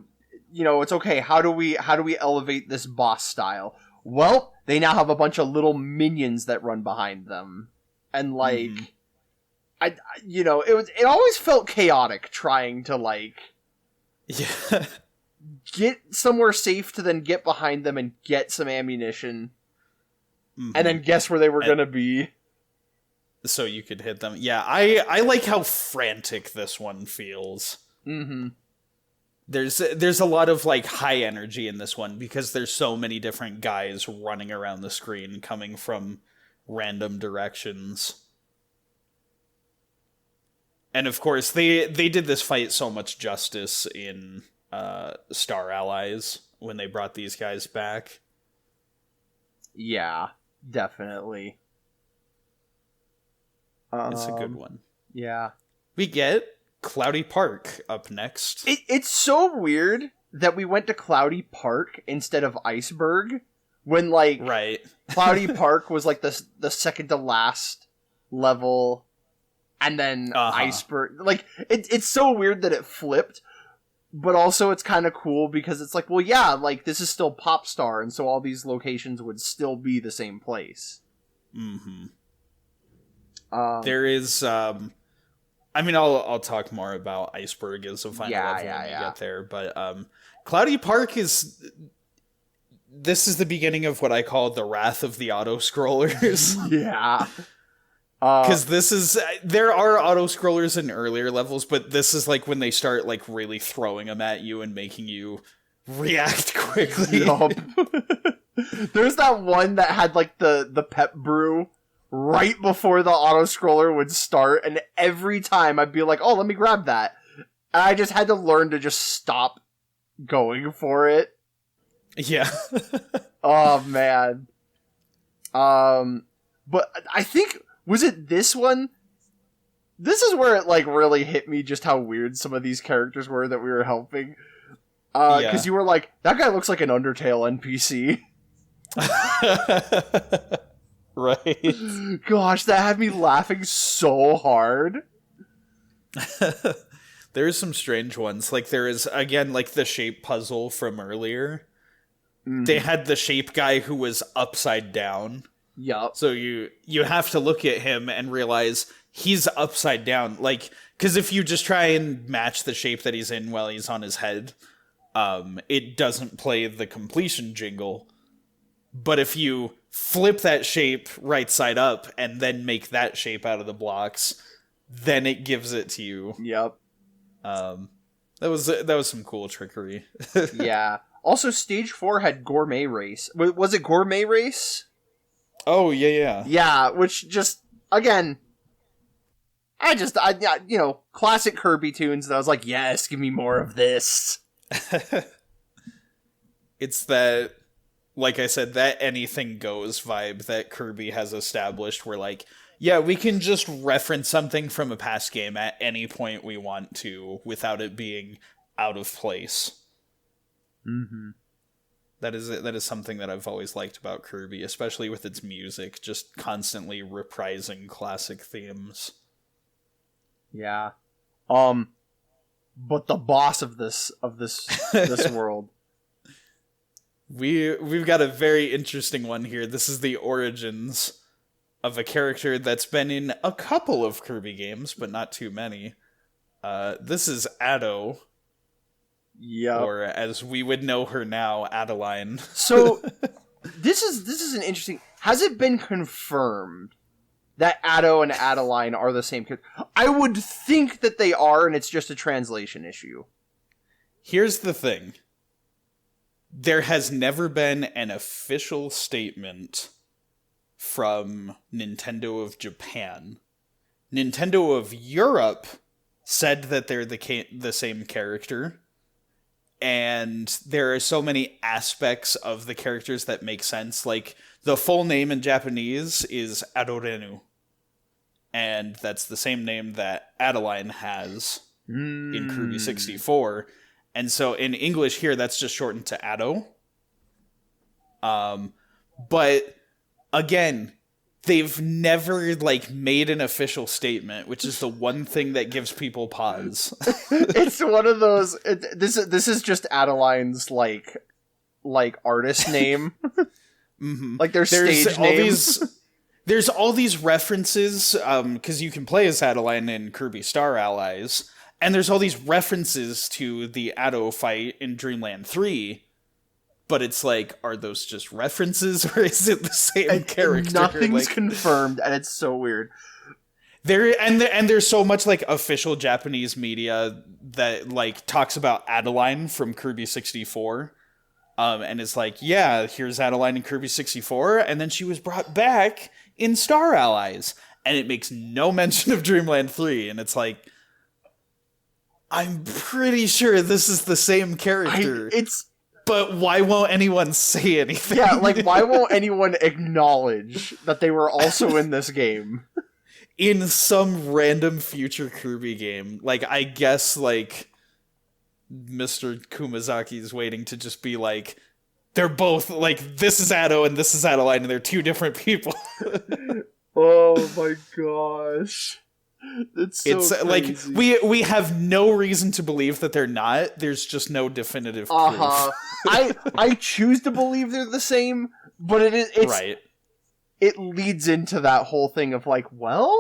it's okay, how do we elevate this boss style? Well, they now have a bunch of little minions that run behind them. And, like, it always felt chaotic trying to, like, get somewhere safe to then get behind them and get some ammunition. And then guess where they were going to be. So you could hit them. Yeah, I like how frantic this one feels. Mm-hmm. There's a lot of, like, high energy in this one, because there's so many different guys running around the screen coming from random directions. And of course, they did this fight so much justice in Star Allies when they brought these guys back. Yeah, definitely. It's a good one. Yeah. We get Cloudy Park up next. It's so weird that we went to Cloudy Park instead of Iceberg, when, like, Cloudy Park was, like, the second to last level, and then Iceberg. Like, it's so weird that it flipped, but also it's kind of cool because it's like, well, yeah, like, this is still Popstar, and so all these locations would still be the same place. Mm-hmm. There is I mean, I'll talk more about Iceberg as a final level when we get there, but Cloudy Park is... This is the beginning of what I call the wrath of the auto-scrollers. Yeah. Because there are auto-scrollers in earlier levels, but this is like when they start like really throwing them at you and making you react quickly. Yup. There's that one that had like the pep brew right before the auto-scroller would start, and every time I'd be like, oh, let me grab that. And I just had to learn to just stop going for it. Yeah. Oh, man. But I think, was it this one? This is where it, like, really hit me just how weird some of these characters were that we were helping. Because you were like, that guy looks like an Undertale NPC. Right. Gosh, that had me laughing so hard. There's some strange ones. Like, there is, again, like the shape puzzle from earlier. They had the shape guy who was upside down. Yup. So you have to look at him and realize he's upside down. Like, because if you just try and match the shape that he's in while he's on his head, it doesn't play the completion jingle. But if you flip that shape right side up and then make that shape out of the blocks, then it gives it to you. Yep. That was some cool trickery. Yeah. Also, Stage 4 had Gourmet Race. Was it Gourmet Race? Oh, yeah. Yeah, which just, again, I classic Kirby tunes, and I was like, yes, give me more of this. It's that, like I said, that anything goes vibe that Kirby has established where, like, yeah, we can just reference something from a past game at any point we want to without it being out of place. Mm-hmm. That is something that I've always liked about Kirby, especially with its music, just constantly reprising classic themes. Yeah. But the boss of this world. We've got a very interesting one here. This is the origins of a character that's been in a couple of Kirby games, but not too many. This is Ado. Yeah. Or as we would know her now, Adeline. So this is an interesting. Has it been confirmed that Ado and Adeline are the same character? I would think that they are, and it's just a translation issue. Here's the thing. There has never been an official statement from Nintendo of Japan. Nintendo of Europe said that they're the same character. And there are so many aspects of the characters that make sense. Like, the full name in Japanese is Adorenu. And that's the same name that Adeline has in Kirby 64. And so in English here, that's just shortened to Ado. But, again, they've never, like, made an official statement, which is the one thing that gives people pause. It's one of those. This is just Adeline's like artist name, Mm-hmm. like their stage name. There's all these references, because you can play as Adeline in Kirby Star Allies, and there's all these references to the Ado fight in Dreamland 3. But it's like, are those just references, or is it the same character? Nothing's confirmed, and it's so weird. There's so much like official Japanese media that like talks about Adeline from Kirby 64, and it's like, yeah, here's Adeline in Kirby 64, and then she was brought back in Star Allies, and it makes no mention of Dreamland 3, and it's like, I'm pretty sure this is the same character. But why won't anyone say anything? Yeah, like, why won't anyone acknowledge that they were also in this game? In some random future Kirby game. Like, I guess, like, Mr. Kumazaki's waiting to just be like, they're both, like, this is Ado and this is Adeline, and they're two different people. Oh my gosh. It's so crazy. Like, we have no reason to believe that they're not. There's just no definitive proof. I choose to believe they're the same, but it's right. It leads into that whole thing of like, well,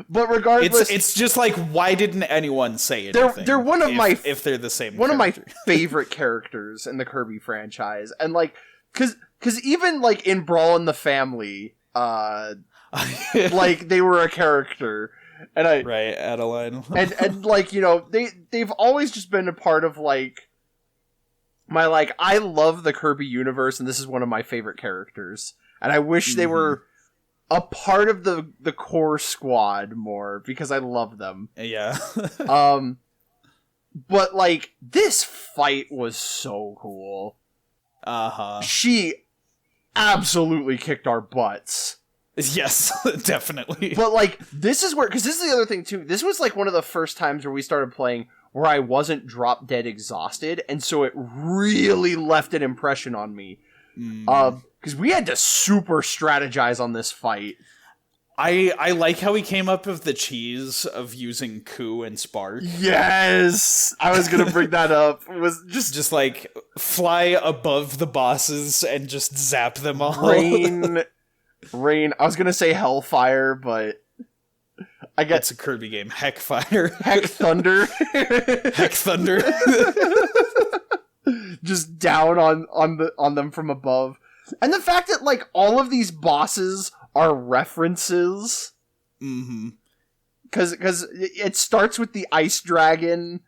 But regardless, it's just like, why didn't anyone say anything? They're one of if they're the same. One character. of my favorite characters in the Kirby franchise, and like, cause even like in Brawl in the Family, like they were a character, and right, Adeline, and like, you know, they've always just been a part of like my, like, I love the Kirby universe, and this is one of my favorite characters, and I wish they were a part of the core squad more, because I love them. Yeah. But like, this fight was so cool. She absolutely kicked our butts. Yes, definitely. But like, this is where, because this is the other thing too, this was like one of the first times where we started playing where I wasn't drop dead exhausted, and so it really left an impression on me. Because we had to super strategize on this fight. I like how he came up with the cheese of using Coup and Spark. Yes! I was gonna bring that up. It was just like, fly above the bosses and just zap them all. Rain. I was gonna say Hellfire, but I get it's a Kirby game. Heckfire. Heck Thunder. Heck Thunder. Just down on them from above. And the fact that like all of these bosses are references. Because it starts with the ice dragon,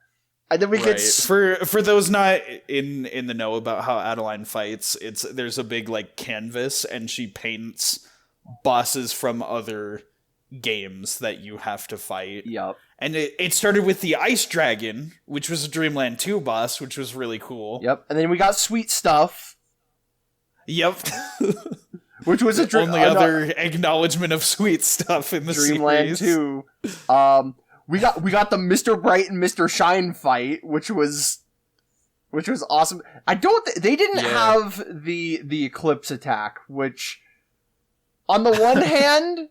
and then we get for those not in the know about how Adeline fights. There's a big like canvas, and she paints bosses from other games that you have to fight. Yep. And it started with the ice dragon, which was a Dreamland 2 boss, which was really cool. Yep. And then we got Sweet Stuff. Yep. Which was only other acknowledgement of Sweet Stuff in the Dreamland series. 2. We got the Mr. Bright and Mr. Shine fight, which was awesome. They didn't have the Eclipse attack, which on the one hand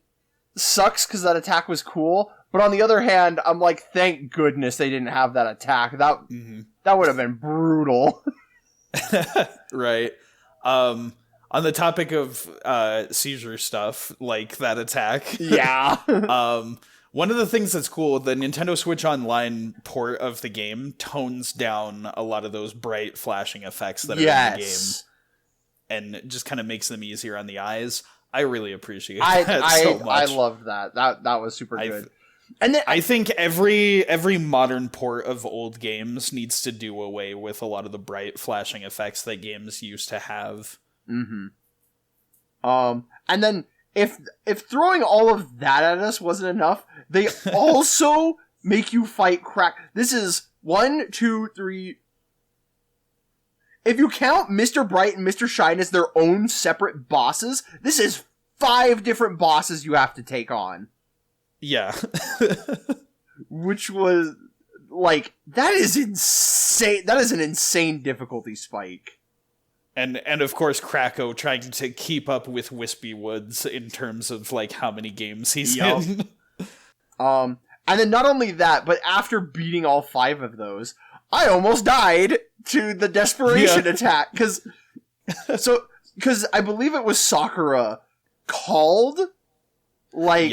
sucks because that attack was cool, but on the other hand, I'm like, thank goodness they didn't have that attack. That would have been brutal. Right. On the topic of seizure stuff, like that attack. Yeah. One of the things that's cool, the Nintendo Switch Online port of the game tones down a lot of those bright flashing effects that are in the game. And just kind of makes them easier on the eyes. I really appreciate that so much. I loved that. That was super good. And then, I think every modern port of old games needs to do away with a lot of the bright flashing effects that games used to have. And then if throwing all of that at us wasn't enough, they also make you fight crack. This is 1, 2, 3. If you count Mr. Bright and Mr. Shine as their own separate bosses, this is 5 different bosses you have to take on. Yeah. Which was, like, that is insane. That is an insane difficulty spike. And of course Krakow trying to keep up with Wispy Woods in terms of, like, how many games he's in. And then not only that, but after beating all 5 of those, I almost died to the desperation attack. Because I believe it was Sakura called, like,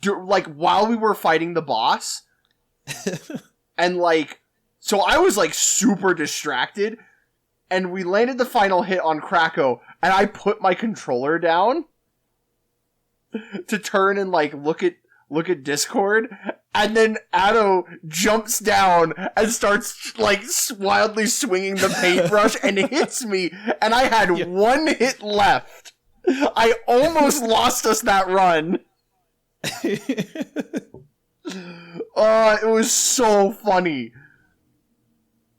like while we were fighting the boss. And, like, so I was, like, super distracted. And we landed the final hit on Krakow, and I put my controller down to turn and, like, look at Discord, and then Addo jumps down and starts, like, wildly swinging the paintbrush and hits me, and I had 1 hit left. I almost lost us that run. Oh, it was so funny.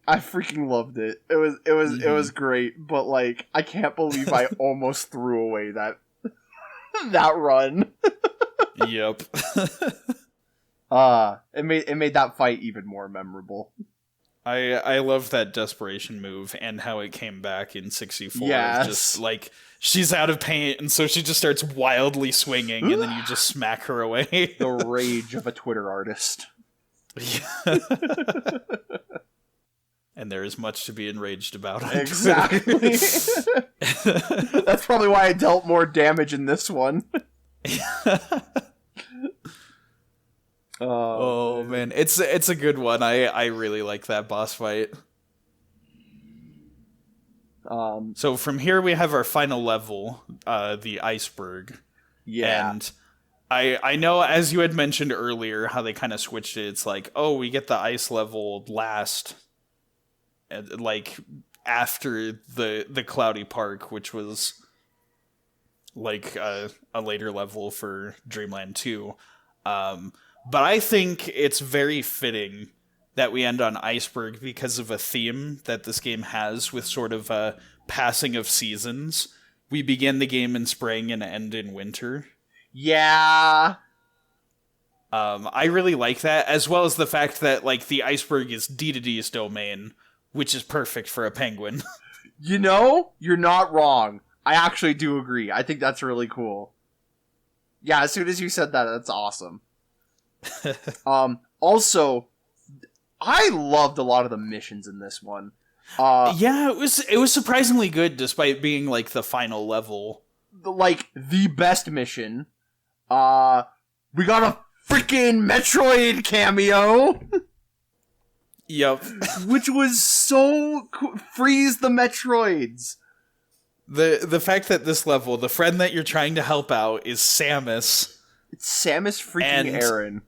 I freaking loved it. It was great, but like I can't believe I almost threw away that run. Yep. It made that fight even more memorable. I love that desperation move and how it came back in 64. Yes. Just like she's out of paint, and so she just starts wildly swinging, and then you just smack her away. The rage of a Twitter artist. Yeah. And there is much to be enraged about. Exactly. That's probably why I dealt more damage in this one. Oh man, it's a good one. I really like that boss fight. So from here we have our final level, the iceberg. Yeah. And I know, as you had mentioned earlier, how they kind of switched it. It's like, oh, we get the ice level last, like after the cloudy park, which was like a later level for Dreamland 2. But I think it's very fitting that we end on Iceberg because of a theme that this game has with sort of a passing of seasons. We begin the game in spring and end in winter. Yeah. I really like that, as well as the fact that like the iceberg is D's domain, which is perfect for a penguin. You know, you're not wrong. I actually do agree. I think that's really cool. Yeah, as soon as you said that, that's awesome. Also, I loved a lot of the missions in this one. Yeah, it was surprisingly good despite being like the final level. Like the best mission. We got a freaking Metroid cameo. Yep. Which was so cool. Freeze the Metroids. The fact that this level, the friend that you're trying to help out is Samus. It's Samus freaking Aran.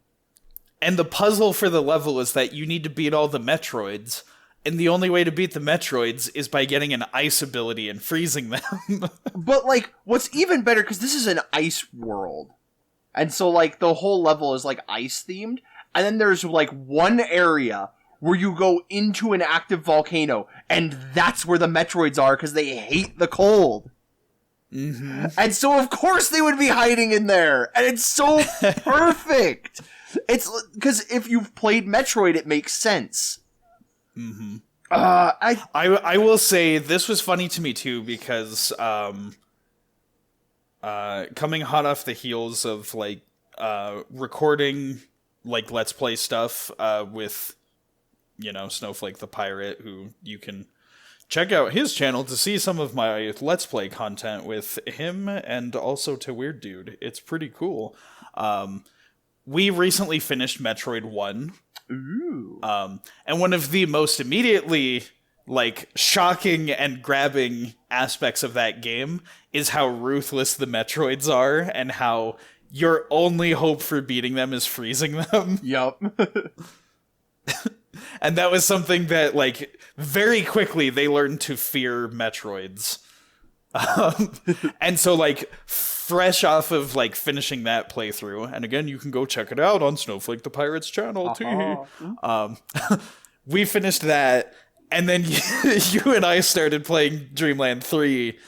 And the puzzle for the level is that you need to beat all the Metroids. And the only way to beat the Metroids is by getting an ice ability and freezing them. But, like, what's even better, because this is an ice world. And so, like, the whole level is, like, ice-themed. And then there's, like, one area where you go into an active volcano. And that's where the Metroids are, because they hate the cold. Mm-hmm. And so, of course, they would be hiding in there. And it's so perfect. It's because if you've played Metroid, it makes sense. Mm-hmm. I will say this was funny to me too because coming hot off the heels of like recording like Let's Play stuff with Snowflake the Pirate, who you can check out his channel to see some of my Let's Play content with him, and also to Weird Dude. It's pretty cool. We recently finished Metroid 1. Ooh. And one of the most immediately, like, shocking and grabbing aspects of that game is how ruthless the Metroids are, and how your only hope for beating them is freezing them. Yup. And that was something that, like, very quickly they learned to fear Metroids. And so, like, fresh off of, like, finishing that playthrough, and again, you can go check it out on Snowflake the Pirate's channel, we finished that, and then you and I started playing Dreamland 3,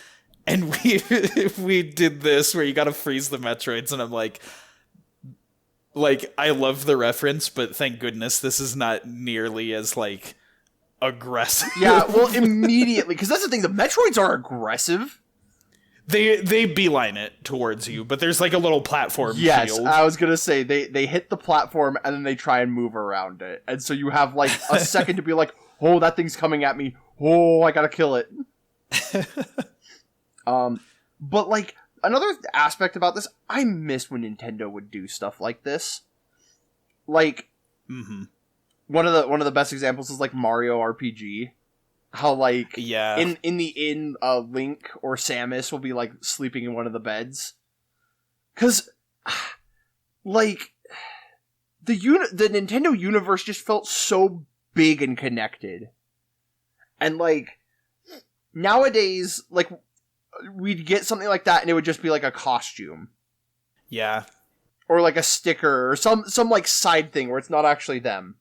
and we did this, where you gotta freeze the Metroids, and I'm like, I love the reference, but thank goodness this is not nearly as, like, aggressive. Yeah, well, immediately, because that's the thing, the Metroids are aggressive. They beeline it towards you, but there's like a little platform shield. I was gonna say, they hit the platform and then they try and move around it. And so you have like a second to be like, oh, that thing's coming at me. Oh, I gotta kill it. But like, another aspect about this, I miss when Nintendo would do stuff like this. Like, one of the best examples is like Mario RPG. How, like, in Link or Samus will be, like, sleeping in one of the beds. Because, like, the Nintendo universe just felt so big and connected. And, like, nowadays, like, we'd get something like that and it would just be, like, a costume. Yeah. Or, like, a sticker or some like, side thing where it's not actually them.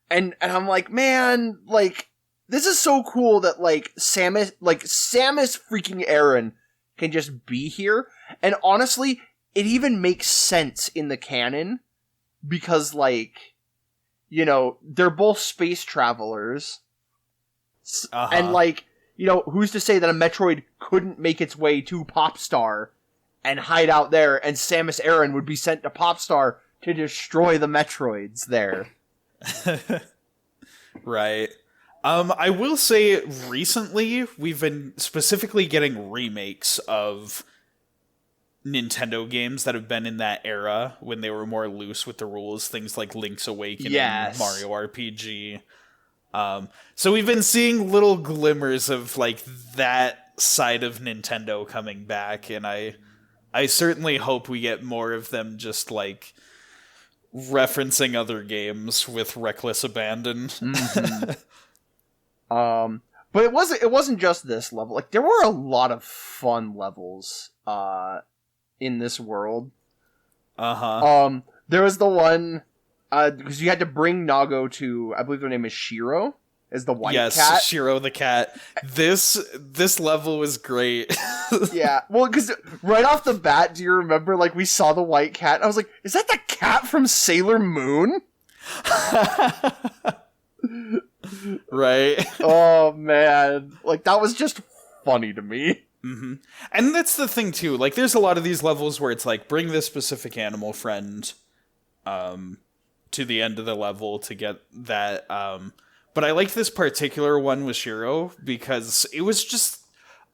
And I'm like, man, like, this is so cool that, like, Samus freaking Aran can just be here. And honestly, it even makes sense in the canon. Because, like, they're both space travelers. And, like, who's to say that a Metroid couldn't make its way to Popstar and hide out there, and Samus Aran would be sent to Popstar to destroy the Metroids there. Right. I will say recently we've been specifically getting remakes of Nintendo games that have been in that era when they were more loose with the rules, things like Link's Awakening, Yes. Mario RPG. So we've been seeing little glimmers of like that side of Nintendo coming back, and I certainly hope we get more of them just like referencing other games with reckless abandon. But it wasn't just this level. Like, there were a lot of fun levels in this world. There was the one because you had to bring Nago to, I believe their name is Shiro, is the white cat. Yes, Shiro the cat. This level was great. Yeah, well, because right off the bat, do you remember, like, we saw the white cat, and I was like, is that the cat from Sailor Moon? Right. Oh, man. Like, that was just funny to me. Mm-hmm. And that's the thing, too. Like, there's a lot of these levels where it's like, bring this specific animal friend to the end of the level to get that. But I liked this particular one with Shiro because it was just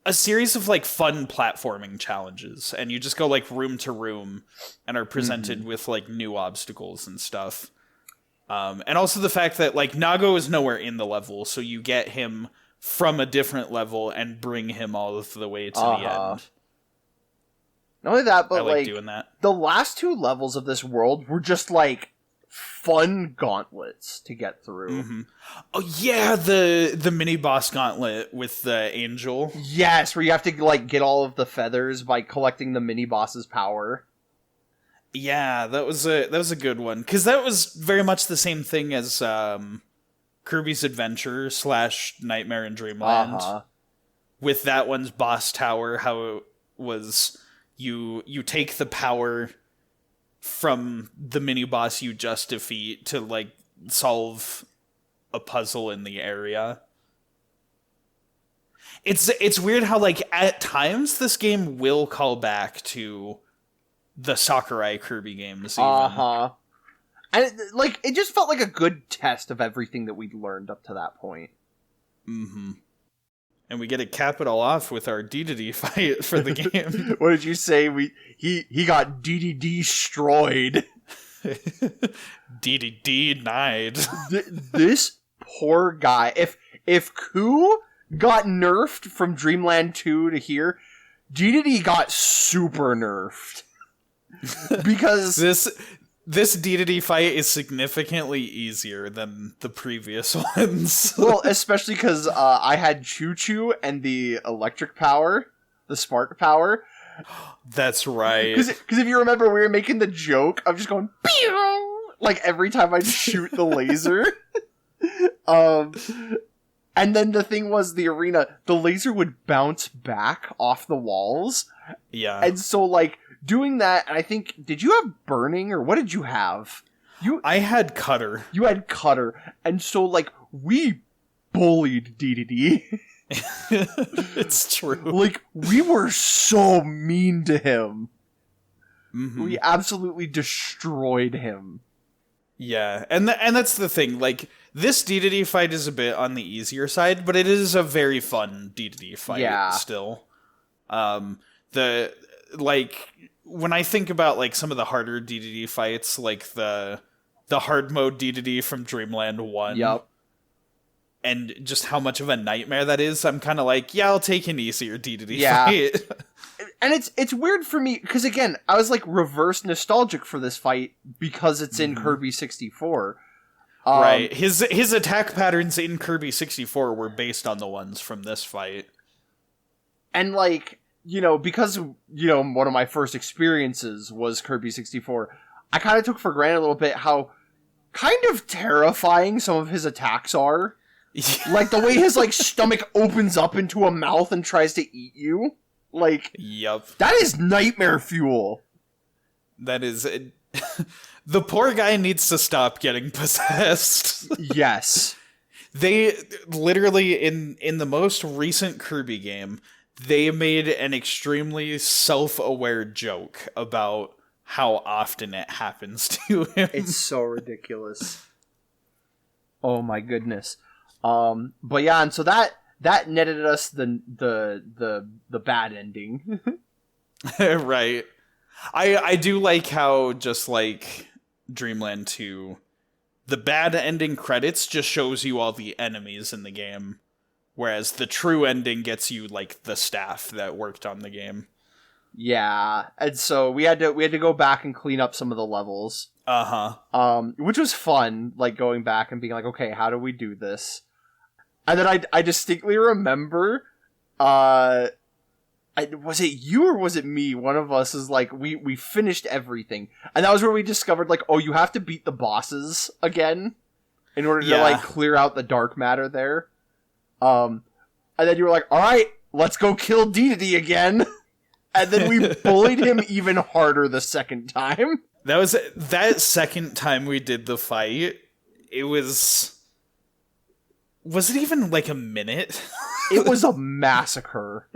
a series of, like, fun platforming challenges. And you just go, like, room to room and are presented with, like, new obstacles and stuff. And also the fact that, like, Nago is nowhere in the level, so you get him from a different level and bring him all the way to the end. Not only that, but, I like doing that. The last two levels of this world were just, like, fun gauntlets to get through. Oh, yeah, the mini-boss gauntlet with the angel. Yes, where you have to, like, get all of the feathers by collecting the mini-boss's power. Yeah, that was a good one, because that was very much the same thing as Kirby's Adventure / Nightmare in Dreamland. With that one's boss tower, how it was you take the power from the mini boss you just defeat to, like, solve a puzzle in the area. It's weird how, like, at times this game will call back to the Sakurai Kirby games, even. And it just felt like a good test of everything that we'd learned up to that point. And we get to cap it all off with our DDD fight for the game. What did you say? He got DDD-stroyed. DDD-nied. This poor guy. If Ku got nerfed from Dreamland 2 to here, DDD got super nerfed. Because this DDD fight is significantly easier than the previous ones. Well, especially because I had Choo Choo and the electric power, the spark power. That's right. Because if you remember, we were making the joke of just going pew! Like every time I shoot the laser. And then the thing was, the laser would bounce back off the walls. Yeah. And so, like, doing that, and I think, did you have burning, or what did you have? I had cutter. You had cutter, and so, like, we bullied DDD. It's true. Like, we were so mean to him. We absolutely destroyed him. Yeah, and that's the thing, like, this DDD fight is a bit on the easier side, but it is a very fun DDD fight still. When I think about, like, some of the harder DDD fights, like the hard mode DDD from Dreamland 1. Yep. And just how much of a nightmare that is, I'm kind of like, yeah, I'll take an easier DDD fight. And it's weird for me, because again, I was, like, reverse nostalgic for this fight because it's in Kirby 64. Right. His attack patterns in Kirby 64 were based on the ones from this fight. And, like, you know, because, you know, one of my first experiences was Kirby 64, I kind of took for granted a little bit how kind of terrifying some of his attacks are. Like, the way his, like, stomach opens up into a mouth and tries to eat you. Like, yep. That is nightmare fuel. That is... The poor guy needs to stop getting possessed. Yes. They literally, in the most recent Kirby game, they made an extremely self-aware joke about how often it happens to him. It's so ridiculous. Oh my goodness. But yeah, and so that netted us the bad ending. Right. I do like how, just like Dreamland 2, the bad ending credits just shows you all the enemies in the game, whereas the true ending gets you like the staff that worked on the game. Yeah, and so we had to go back and clean up some of the levels. Which was fun, like going back and being like, okay, how do we do this? And then I distinctly remember, was it you or was it me? One of us is like, we finished everything, and that was where we discovered like, oh, you have to beat the bosses again in order to like clear out the dark matter there. And then you were like, all right, let's go kill Dedede again. And then we bullied him even harder the second time. That second time we did the fight, it was it even like a minute? It was a massacre.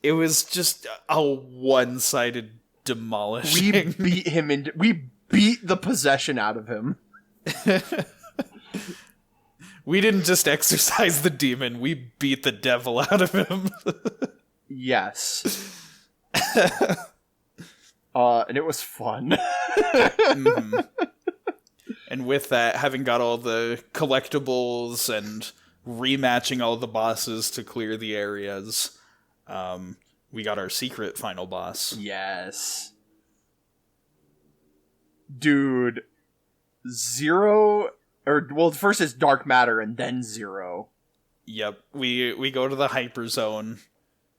It was just a one-sided demolishing. We beat the possession out of him. We didn't just exorcise the demon, we beat the devil out of him. Yes. And it was fun. Mm-hmm. And with that, having got all the collectibles and rematching all the bosses to clear the areas, we got our secret final boss. Yes. Dude, Zero, first it's Dark Matter and then Zero. Yep, we go to the Hyper Zone,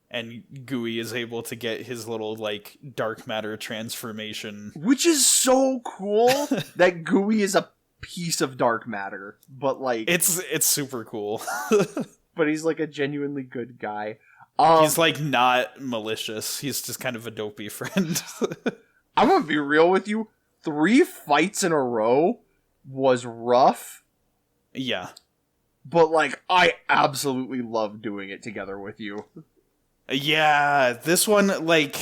and Gooey is able to get his little, like, dark matter transformation. Which is so cool that Gooey is a piece of dark matter. But, like... It's super cool. But he's, like, a genuinely good guy. He's, like, not malicious. He's just kind of a dopey friend. I'm gonna be real with you. 3 fights in a row was rough. Yeah. But, like, I absolutely love doing it together with you. Yeah, this one, like...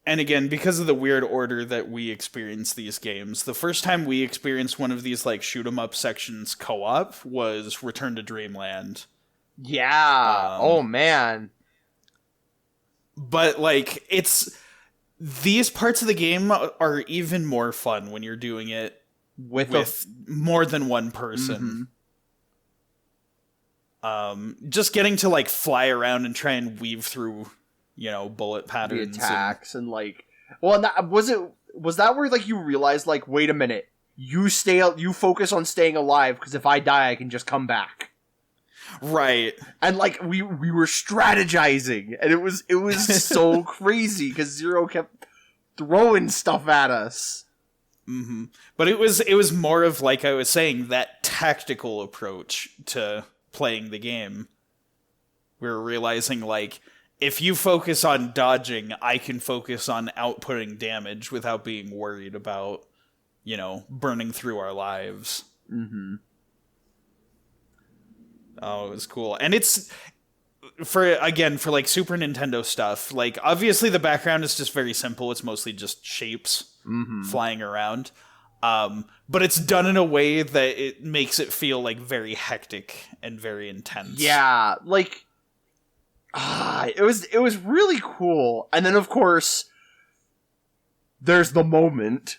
And again, because of the weird order that we experience these games, the first time we experienced one of these, like, shoot-'em-up sections co-op was Return to Dreamland. Yeah. Oh, man. But, like, it's... These parts of the game are even more fun when you're doing it with more than one person. Mm-hmm. Just getting to, like, fly around and try and weave through, you know, bullet patterns. The attacks and like... Well, and that, was that where, like, you realized, like, wait a minute, you focus on staying alive, because if I die, I can just come back. Right. And, like, we were strategizing, and it was so crazy, because Zero kept throwing stuff at us. Mm-hmm. But it was more of, like I was saying, that tactical approach to playing the game. We were realizing, like, if you focus on dodging, I can focus on outputting damage without being worried about, you know, burning through our lives. Mm-hmm. Oh, it was cool. And it's, for like, Super Nintendo stuff, like, obviously the background is just very simple. It's mostly just shapes flying around. But it's done in a way that it makes it feel, like, very hectic and very intense. Yeah, like, it was really cool. And then, of course, there's the moment.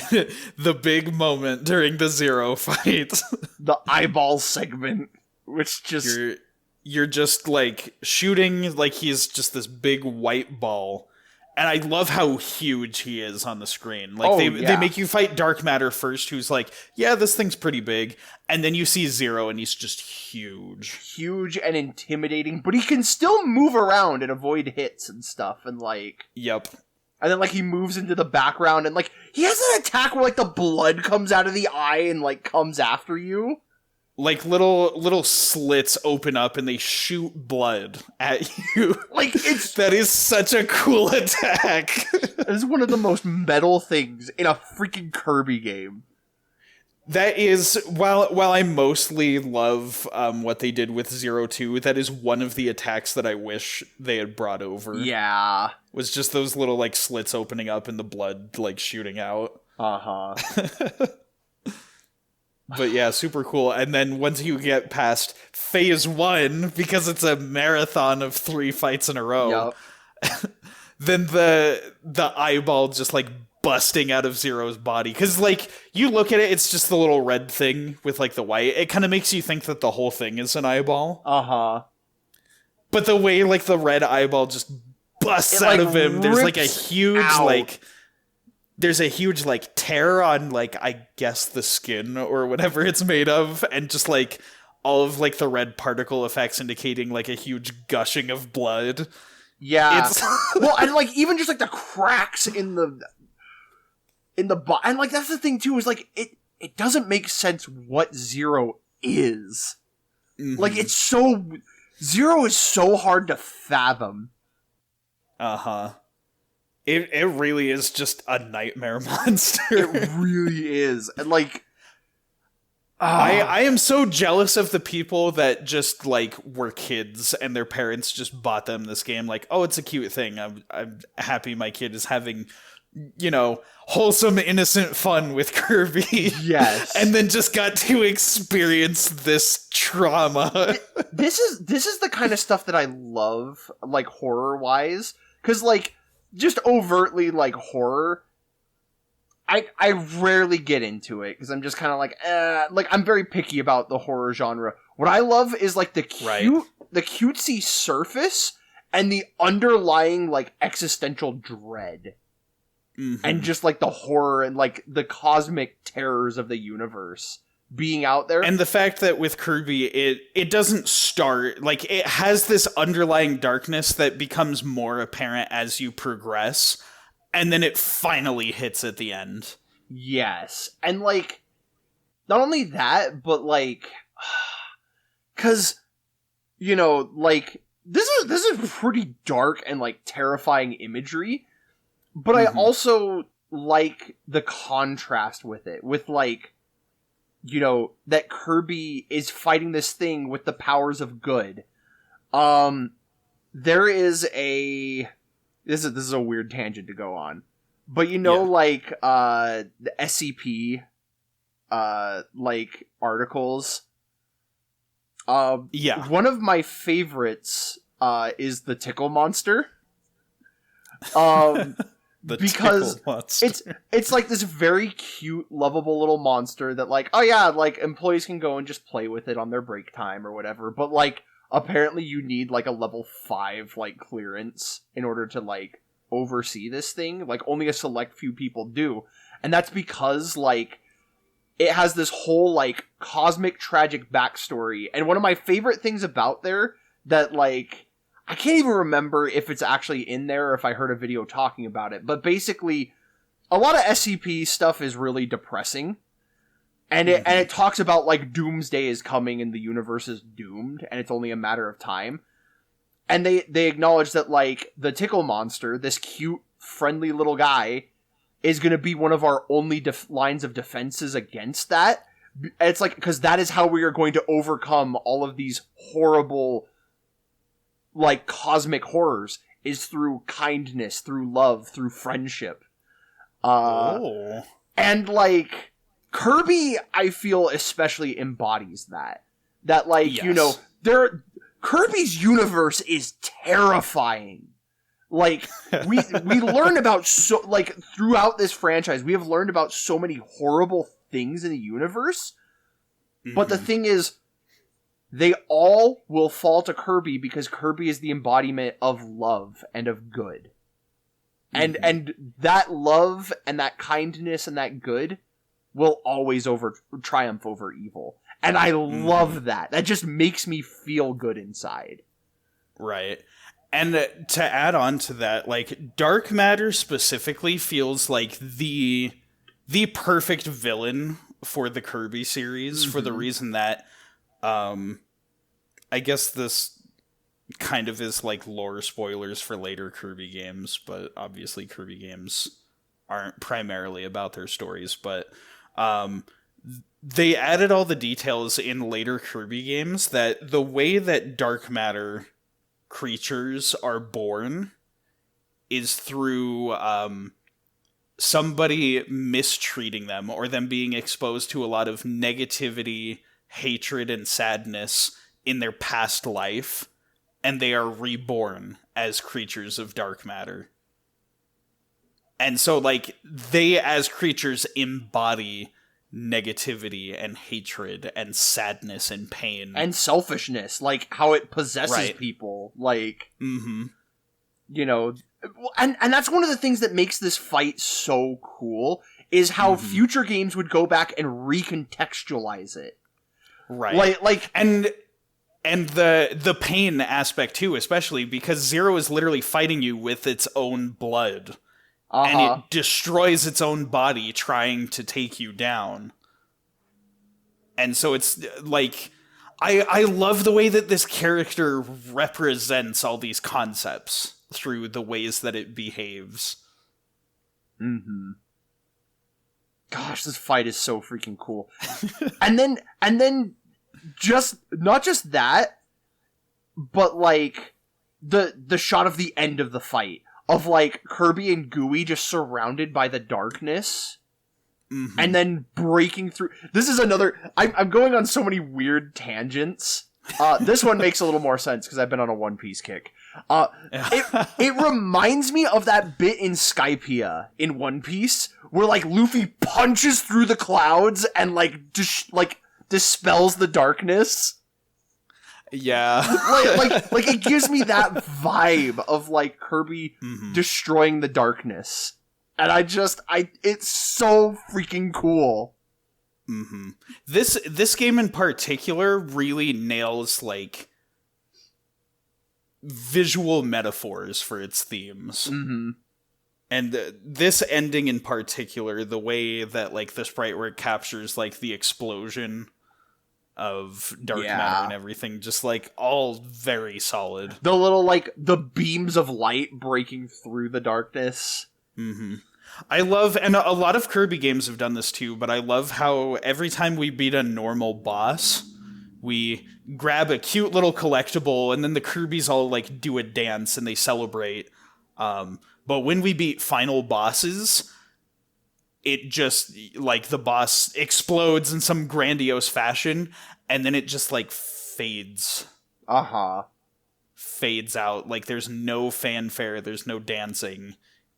The big moment during the Zero fight. The eyeball segment, which just... You're just, like, shooting like he's just this big white ball. And I love how huge he is on the screen. Like, they make you fight Dark Matter first, who's like, yeah, this thing's pretty big. And then you see Zero, and he's just huge. Huge and intimidating, but he can still move around and avoid hits and stuff, and, like... Yep. And then, like, he moves into the background, and, like, he has an attack where, like, the blood comes out of the eye and, like, comes after you. Like, little slits open up and they shoot blood at you. Like, it's... That is such a cool attack. It is one of the most metal things in a freaking Kirby game. That is, while I mostly love what they did with Zero 2, that is one of the attacks that I wish they had brought over. Yeah. Was just those little, like, slits opening up and the blood, like, shooting out. Uh-huh. But yeah, super cool. And then once you get past phase 1, because it's a marathon of 3 fights in a row, than the eyeball just like busting out of Zero's body. Because like you look at it, it's just the little red thing with like the white. It kind of makes you think that the whole thing is an eyeball. But the way like the red eyeball just busts out of him, there's like a huge there's a huge like tear on like I guess the skin or whatever it's made of, and just like all of like the red particle effects indicating like a huge gushing of blood. Yeah. Well, and like even just like the cracks in the and like that's the thing too, is like it doesn't make sense what Zero is. Mm-hmm. Like it's so Zero is so hard to fathom. It really is just a nightmare monster. It really is. And like I am so jealous of the people that just like were kids and their parents just bought them this game like, oh, it's a cute thing. I'm happy my kid is having, you know, wholesome, innocent fun with Kirby. Yes. And then just got to experience this trauma. This is the kind of stuff that I love, like horror-wise, cuz like just overtly like horror, I rarely get into it because I'm just kind of like I'm very picky about the horror genre. What I love is like the cutesy surface and the underlying like existential dread. Mm-hmm. And just like the horror and like the cosmic terrors of the universe being out there. And the fact that with Kirby it doesn't start like it has this underlying darkness that becomes more apparent as you progress. And then it finally hits at the end. Yes. And, like, not only that, but, like, because, you know, like, this is pretty dark and, like, terrifying imagery, but I also like the contrast with it, with, like, you know, that Kirby is fighting this thing with the powers of good. There is a... This is a weird tangent to go on. But you know, like, the SCP, like, articles? One of my favorites, is the Tickle Monster. Because it's like this very cute, lovable little monster that, like, oh yeah, like, employees can go and just play with it on their break time or whatever, but, like, apparently you need, like, a level 5, like, clearance in order to, like, oversee this thing. Like, only a select few people do. And that's because, like, it has this whole, like, cosmic tragic backstory. And one of my favorite things about there that, like, I can't even remember if it's actually in there or if I heard a video talking about it, but basically, a lot of SCP stuff is really depressing. And it talks about, like, doomsday is coming and the universe is doomed, and it's only a matter of time. And they acknowledge that, like, the Tickle Monster, this cute, friendly little guy, is going to be one of our only lines of defenses against that. It's like, because that is how we are going to overcome all of these horrible, like, cosmic horrors, is through kindness, through love, through friendship. And, like... Kirby, I feel, especially embodies that. That, like, you know, Kirby's universe is terrifying. Like, we learn about throughout this franchise, we have learned about so many horrible things in the universe. Mm-hmm. But the thing is, they all will fall to Kirby because Kirby is the embodiment of love and of good. Mm-hmm. And that love and that kindness and that good will always triumph over evil. And I love that. That just makes me feel good inside. Right. And to add on to that, like, Dark Matter specifically feels like the perfect villain for the Kirby series, for the reason that, I guess this kind of is like lore spoilers for later Kirby games, but obviously Kirby games aren't primarily about their stories, but they added all the details in later Kirby games that the way that dark matter creatures are born is through somebody mistreating them or them being exposed to a lot of negativity, hatred, and sadness in their past life, and they are reborn as creatures of dark matter. And so, like, they as creatures embody negativity and hatred and sadness and pain. And selfishness, like how it possesses people. Like, you know, and that's one of the things that makes this fight so cool, is how future games would go back and recontextualize it. Right. And the pain aspect too, especially because Zero is literally fighting you with its own blood. And it destroys its own body trying to take you down. And so it's like, I love the way that this character represents all these concepts through the ways that it behaves. Gosh, this fight is so freaking cool. and then just not just that, but like the shot of the end of the fight of like Kirby and Gooey just surrounded by the darkness. And then breaking through. This is another. I'm going on so many weird tangents. This one makes a little more sense because I've been on a One Piece kick. It reminds me of that bit in Skypiea in One Piece where like Luffy punches through the clouds and like dispels the darkness. Yeah, like it gives me that vibe of like Kirby destroying the darkness. And it's so freaking cool. This game in particular really nails, like, visual metaphors for its themes. And this ending in particular, the way that, like, the sprite work captures, like, the explosion of dark matter and everything, just, like, all very solid. The little, like, the beams of light breaking through the darkness. I love, and a lot of Kirby games have done this too, but I love how every time we beat a normal boss, we grab a cute little collectible, and then the Kirbys all, like, do a dance and they celebrate. But when we beat final bosses, it just, like, the boss explodes in some grandiose fashion, and then it just, like, fades. Fades out. Like, there's no fanfare, there's no dancing.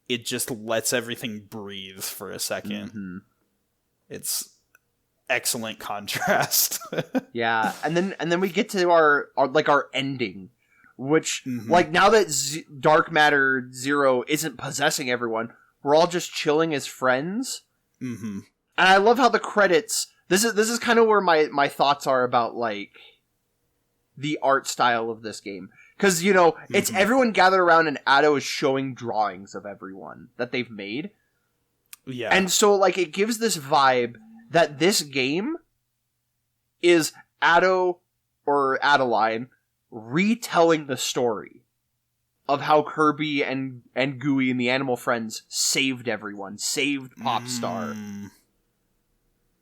It just lets everything breathe for a second. It's excellent contrast. Yeah, and then we get to our ending, which like now that Dark Matter Zero isn't possessing everyone, we're all just chilling as friends. And I love how the credits. This is kind of where my thoughts are about like the art style of this game. Because, you know, it's everyone gathered around and Addo is showing drawings of everyone that they've made. Yeah. And so, like, it gives this vibe that this game is Addo or Adeline retelling the story of how Kirby and Gooey and the animal friends saved everyone, saved Popstar.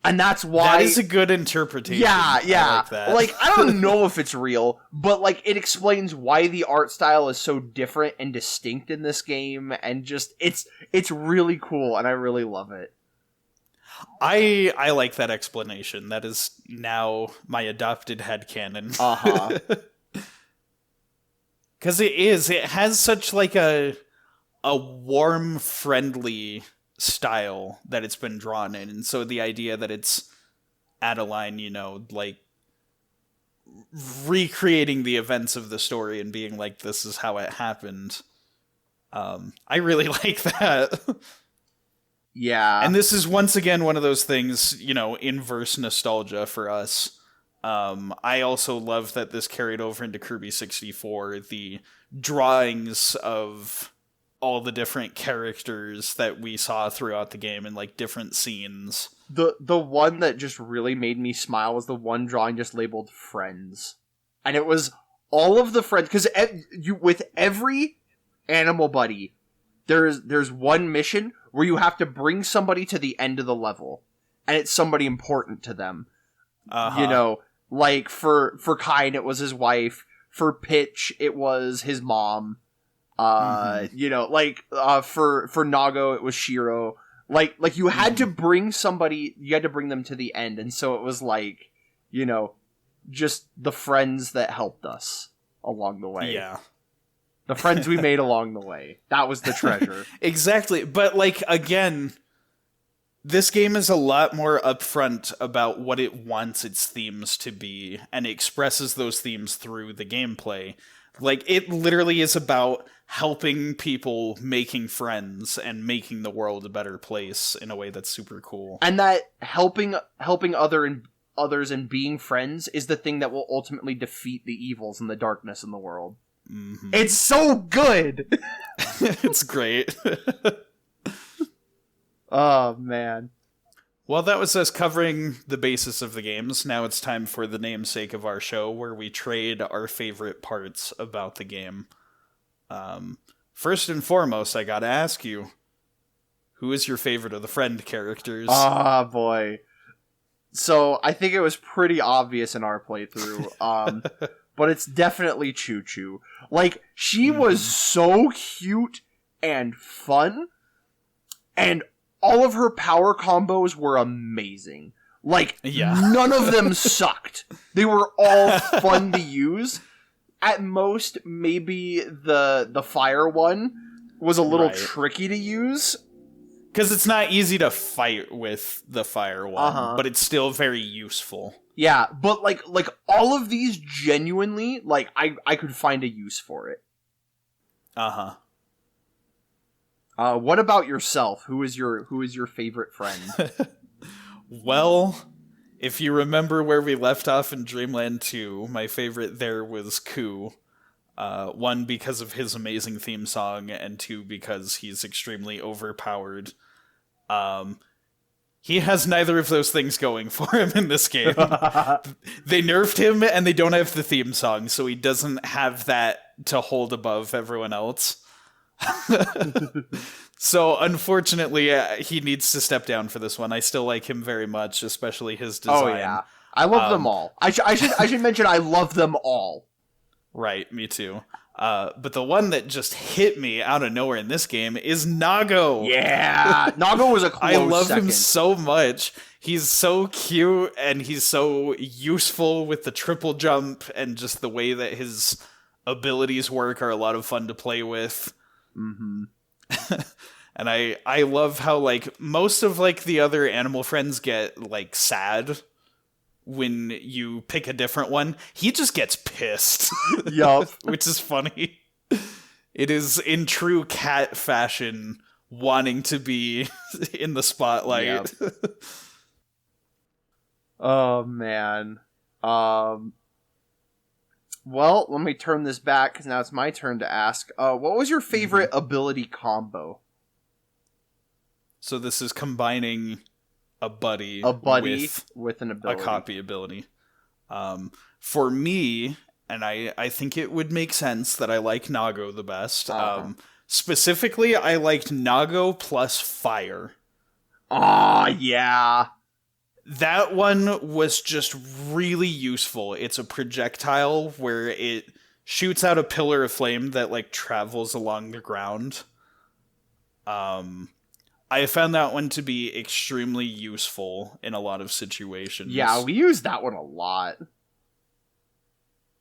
And that's why... That is a good interpretation. Yeah. I like that. Like, I don't know if it's real, but, like, it explains why the art style is so different and distinct in this game, and just, it's really cool, and I really love it. I like that explanation. That is now my adopted headcanon. Because it has such, like, a warm, friendly style that it's been drawn in, and so the idea that it's Adeline, you know, like recreating the events of the story and being like, this is how it happened, I really like that. Yeah. And this is once again one of those things, you know, inverse nostalgia for us. I also love that this carried over into Kirby 64, the drawings of all the different characters that we saw throughout the game in, like, different scenes. The one that just really made me smile was the one drawing just labeled friends. And it was all of the friends, because with every animal buddy, there's one mission where you have to bring somebody to the end of the level, and it's somebody important to them. You know, like for Kine, it was his wife. For Pitch, it was his mom. You know, like, for Nago, it was Shiro. Like you had to bring somebody, you had to bring them to the end, and so it was like, you know, just the friends that helped us along the way. Yeah. The friends we made along the way. That was the treasure. Exactly. But, like, again, this game is a lot more upfront about what it wants its themes to be, and it expresses those themes through the gameplay. Like, it literally is about helping people, making friends, and making the world a better place in a way that's super cool. And that helping others and being friends is the thing that will ultimately defeat the evils and the darkness in the world. Mm-hmm. It's so good! It's great. Oh, man. Well, that was us covering the basis of the games. Now it's time for the namesake of our show, where we trade our favorite parts about the game. First and foremost, I gotta ask you, who is your favorite of the friend characters? Ah, boy. So, I think it was pretty obvious in our playthrough, but it's definitely Choo Choo. Like, she was so cute and fun, and all of her power combos were amazing. Like, none of them sucked. They were all fun to use. At most, maybe the fire one was a little tricky to use. Because it's not easy to fight with the fire one, but it's still very useful. Yeah, but like all of these genuinely, like, I could find a use for it. What about yourself? Who is your favorite friend? Well, if you remember where we left off in Dreamland 2, my favorite there was Ku. One, because of his amazing theme song, and two, because he's extremely overpowered. He has neither of those things going for him in this game. They nerfed him, and they don't have the theme song, so he doesn't have that to hold above everyone else. So, unfortunately, he needs to step down for this one. I still like him very much, especially his design. Oh, yeah. I love them all. I should mention I love them all. Right, me too. But the one that just hit me out of nowhere in this game is Nago. Yeah, Nago was a close I love second. him so much. He's so cute, and he's so useful with the triple jump, and just the way that his abilities work are a lot of fun to play with. Mm-hmm. And I love how, like, most of, like, the other animal friends get, like, sad when you pick a different one. He just gets pissed. Yup. Which is funny. It is in true cat fashion wanting to be in the spotlight. Yep. Oh, man. Well, let me turn this back, because now it's my turn to ask. What was your favorite ability combo? So this is combining a buddy with an ability. A copy ability. For me, and I think it would make sense that I like Nago the best. Specifically, I liked Nago plus fire. Ah, yeah. That one was just really useful. It's a projectile where it shoots out a pillar of flame that, like, travels along the ground. I found that one to be extremely useful in a lot of situations. Yeah, we used that one a lot.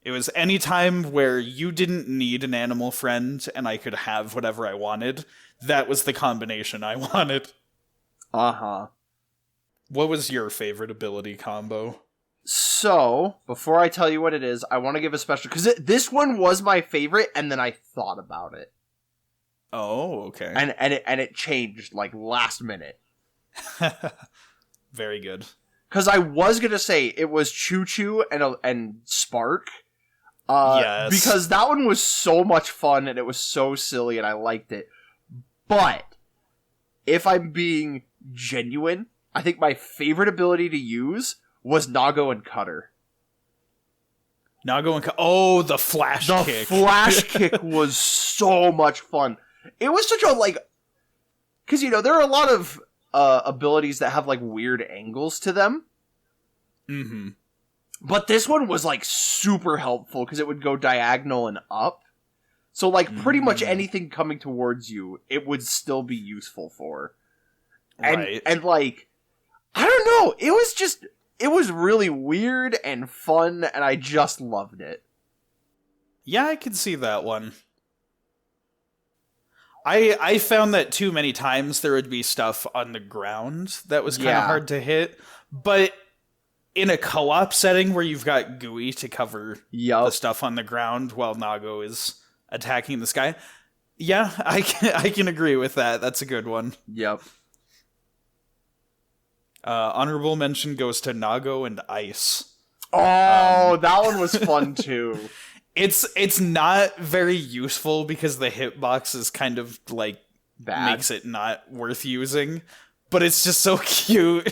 It was any time where you didn't need an animal friend and I could have whatever I wanted. That was the combination I wanted. Uh-huh. What was your favorite ability combo? So, before I tell you what it is, I want to give a special... Because this one was my favorite, and then I thought about it. Oh, okay. And it changed, like, last minute. Very good. Because I was going to say it was Choo Choo and Spark. Yes. Because that one was so much fun, and it was so silly, and I liked it. But, if I'm being genuine, I think my favorite ability to use was Nago and Cutter. Nago and oh, the flash kick. The flash kick was so much fun. It was such a, like... Because, you know, there are a lot of abilities that have, like, weird angles to them. Mm-hmm. But this one was, like, super helpful, because it would go diagonal and up. So, like, pretty much anything coming towards you, it would still be useful for. Right. And, like, I don't know, it was really weird and fun, and I just loved it. Yeah, I can see that one. I found that too many times there would be stuff on the ground that was kind of hard to hit, but in a co-op setting where you've got GUI to cover the stuff on the ground while Nago is attacking the sky, yeah, I can agree with that. That's a good one. Yep. Honorable mention goes to Nago and Ice. Oh, that one was fun too. It's not very useful because the hitbox is kind of like bad. Makes it not worth using. But it's just so cute.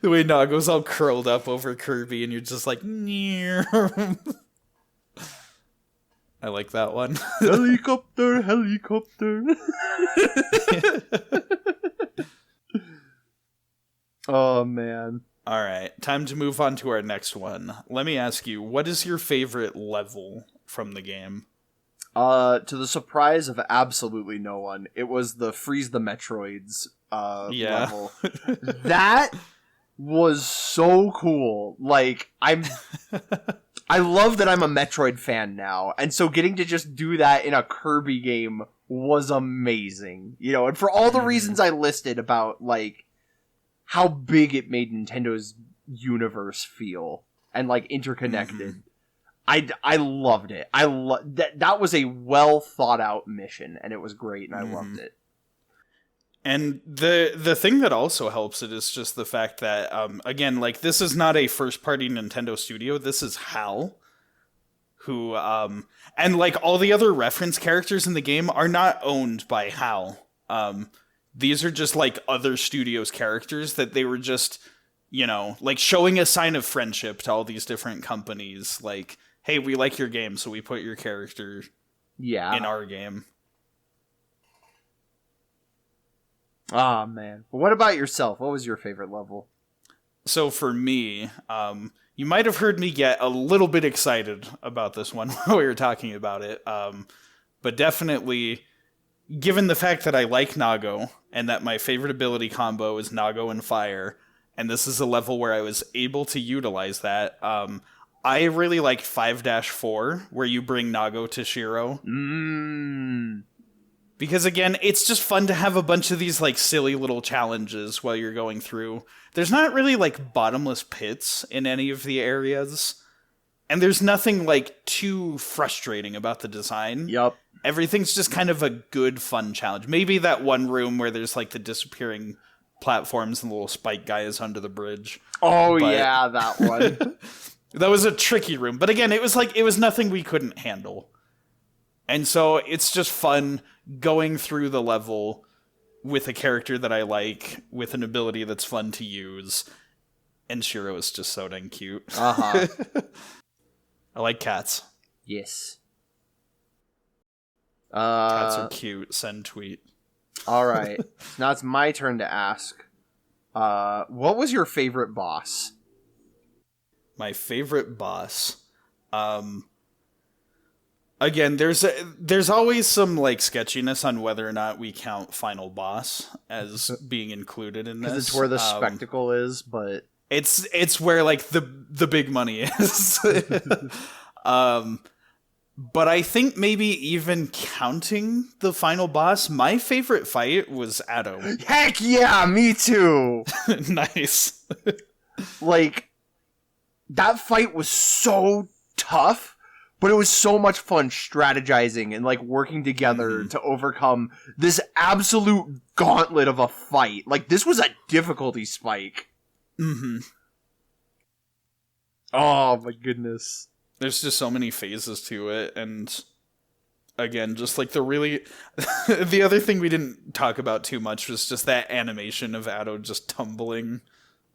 The way Nago's all curled up over Kirby and you're just like, near. I like that one. Helicopter, helicopter. Oh, man. All right, time to move on to our next one. Let me ask you, what is your favorite level from the game? To the surprise of absolutely no one, it was the Freeze the Metroids level. That was so cool. Like, I love that I'm a Metroid fan now, and so getting to just do that in a Kirby game was amazing. You know, and for all the reasons I listed about, like, how big it made Nintendo's universe feel and like interconnected. I loved it. That was a well thought out mission and it was great and I loved it. And the thing that also helps it is just the fact that again, like, this is not a first party Nintendo studio. This is HAL, who and like all the other reference characters in the game are not owned by HAL. These are just, like, other studios' characters that they were just, you know, like, showing a sign of friendship to all these different companies. Like, hey, we like your game, so we put your character in our game. Ah, man. But what about yourself? What was your favorite level? So for me, you might have heard me get a little bit excited about this one while we were talking about it. But definitely, given the fact that I like Nago, and that my favorite ability combo is Nago and Fire, and this is a level where I was able to utilize that, I really liked 5-4, where you bring Nago to Shiro. Because again, it's just fun to have a bunch of these like silly little challenges while you're going through. There's not really like bottomless pits in any of the areas. And there's nothing like too frustrating about the design. Yup. Everything's just kind of a good, fun challenge. Maybe that one room where there's like the disappearing platforms and the little spike guy is under the bridge. Oh, yeah, that one. That was a tricky room. But again, it was nothing we couldn't handle. And so it's just fun going through the level with a character that I like, with an ability that's fun to use. And Shiro is just so dang cute. Uh-huh. I like cats. Yes. Cats are cute. Send tweet. All right. Now it's my turn to ask. What was your favorite boss? My favorite boss. Again, there's always some like sketchiness on whether or not we count Final Boss as being included in this. Because it's where the spectacle is, but it's where like the big money is. But I think maybe even counting the final boss, my favorite fight was Addo. Heck yeah, me too. Nice. Like, that fight was so tough, but it was so much fun strategizing and like working together to overcome this absolute gauntlet of a fight. Like, this was a difficulty spike. Oh my goodness. There's just so many phases to it, and again, just like the really... the other thing we didn't talk about too much was just that animation of Addo just tumbling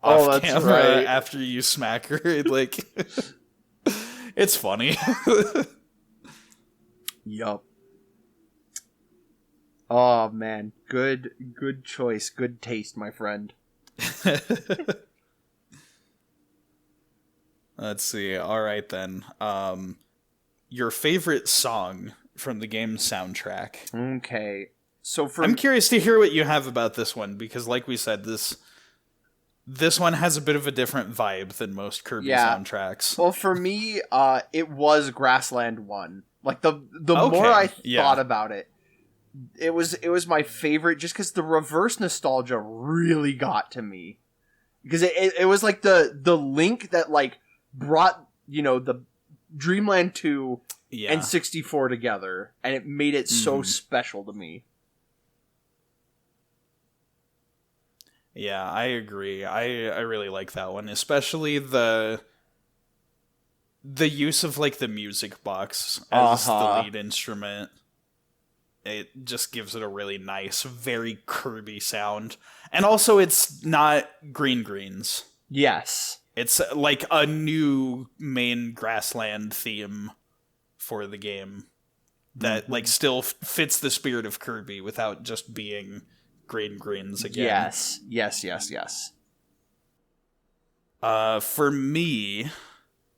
off camera after you smack her. Like, it's funny. Yup. Oh man, good choice, good taste, my friend. Let's see. All right, then. Your favorite song from the game's soundtrack. Okay. So I'm curious to hear what you have about this one, because like we said, this one has a bit of a different vibe than most Kirby soundtracks. Well, for me, it was Grassland 1. Like, the more I thought about it, it was my favorite just because the reverse nostalgia really got to me. Because it was like the link that like brought, the Dreamland 2 and 64 together, and it made it so special to me. Yeah, I agree. I really like that one, especially the use of like the music box as the lead instrument. It just gives it a really nice, very Kirby sound. And also it's not greens. Yes. It's like a new main grassland theme for the game that like still fits the spirit of Kirby without just being greens again. Yes. For me,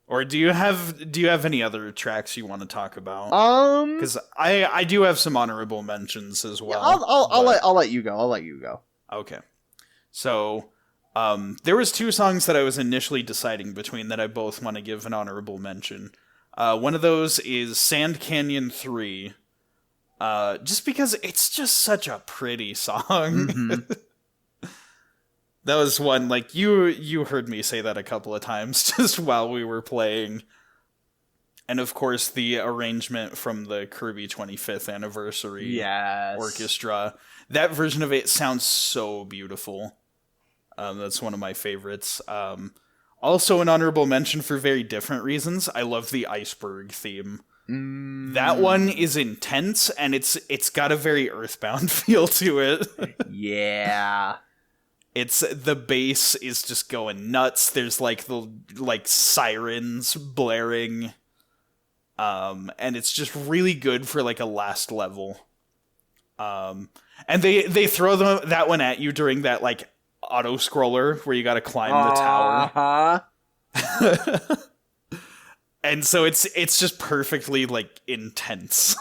or do you have any other tracks you want to talk about? Because I do have some honorable mentions as well. I'll let you go. Okay, so there was two songs that I was initially deciding between that I both want to give an honorable mention. One of those is Sand Canyon 3. Just because it's just such a pretty song. That was one, like, you heard me say that a couple of times just while we were playing. And of course, the arrangement from the Kirby 25th Anniversary Orchestra. That version of it sounds so beautiful. That's one of my favorites. Also an honorable mention for very different reasons. I love the Iceberg theme. That one is intense, and it's got a very Earthbound feel to it. Yeah. It's the bass is just going nuts. There's like the sirens blaring. And it's just really good for like a last level. And they throw that one at you during that like auto scroller where you got to climb the tower. And so it's just perfectly like intense.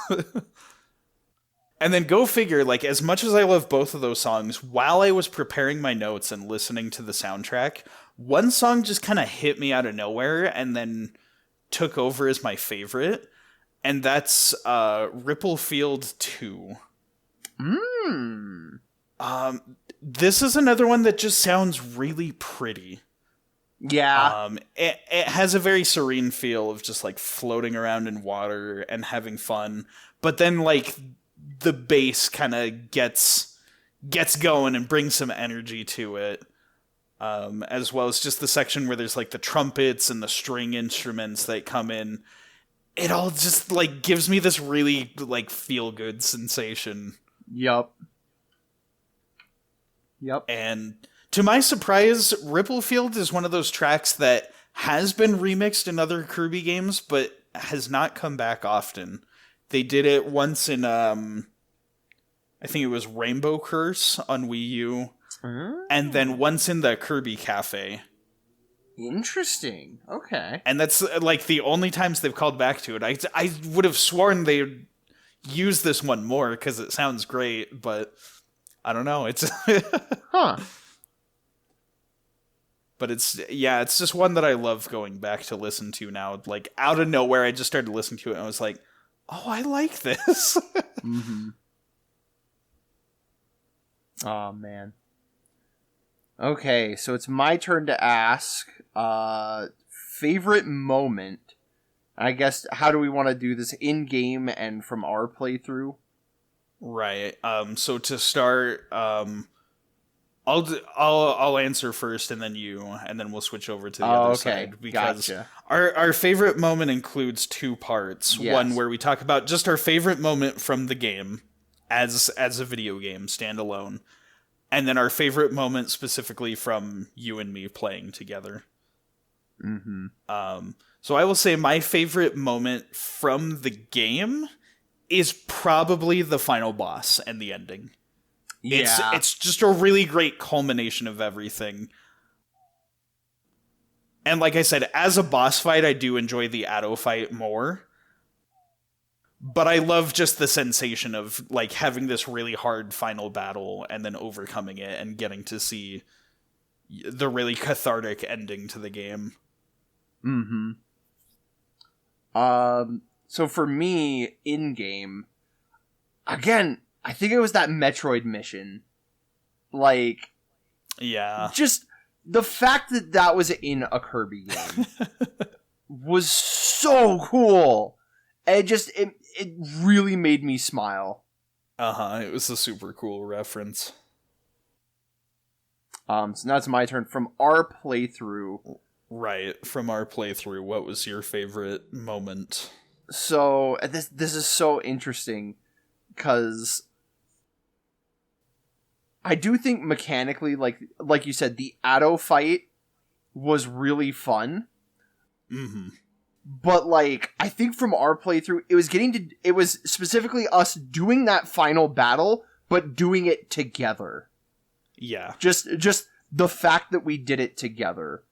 And then go figure, like, as much as I love both of those songs, while I was preparing my notes and listening to the soundtrack, one song just kind of hit me out of nowhere and then took over as my favorite, and that's Ripplefield 2. This is another one that just sounds really pretty. Yeah. It has a very serene feel of just, like, floating around in water and having fun, but then, like, the bass kind of gets going and brings some energy to it, as well as just the section where there's like the trumpets and the string instruments that come in. It all just like gives me this really like feel good sensation. Yep. And to my surprise, Ripplefield is one of those tracks that has been remixed in other Kirby games, but has not come back often. They did it once in, I think it was Rainbow Curse on Wii U, and then once in the Kirby Cafe. Interesting. Okay. And that's, like, the only times they've called back to it. I would have sworn they'd use this one more, because it sounds great, but I don't know. It's... Huh. But it's just one that I love going back to listen to now. Like, out of nowhere, I just started listening to it, and I was like, oh, I like this. Oh, man. Okay, so it's my turn to ask, favorite moment. I guess, how do we want to do this in-game and from our playthrough? Right. So to start, I'll answer first, and then we'll switch over to the other side, because our favorite moment includes two parts. Yes. One where we talk about just our favorite moment from the game as a video game standalone, and then our favorite moment specifically from you and me playing together. So I will say my favorite moment from the game is probably the final boss and the ending. Yeah. It's just a really great culmination of everything. And like I said, as a boss fight, I do enjoy the Addo fight more. But I love just the sensation of like having this really hard final battle and then overcoming it and getting to see the really cathartic ending to the game. So for me, in-game, again, I think it was that Metroid mission. Like, yeah. Just the fact that that was in a Kirby game was so cool. It really made me smile. It was a super cool reference. So now it's my turn. From our playthrough. Right, from our playthrough, what was your favorite moment? So, this is so interesting, because I do think mechanically, like you said, the Addo fight was really fun. Mm-hmm. But, like, I think from our playthrough, it was specifically us doing that final battle, but doing it together. Yeah. Just the fact that we did it together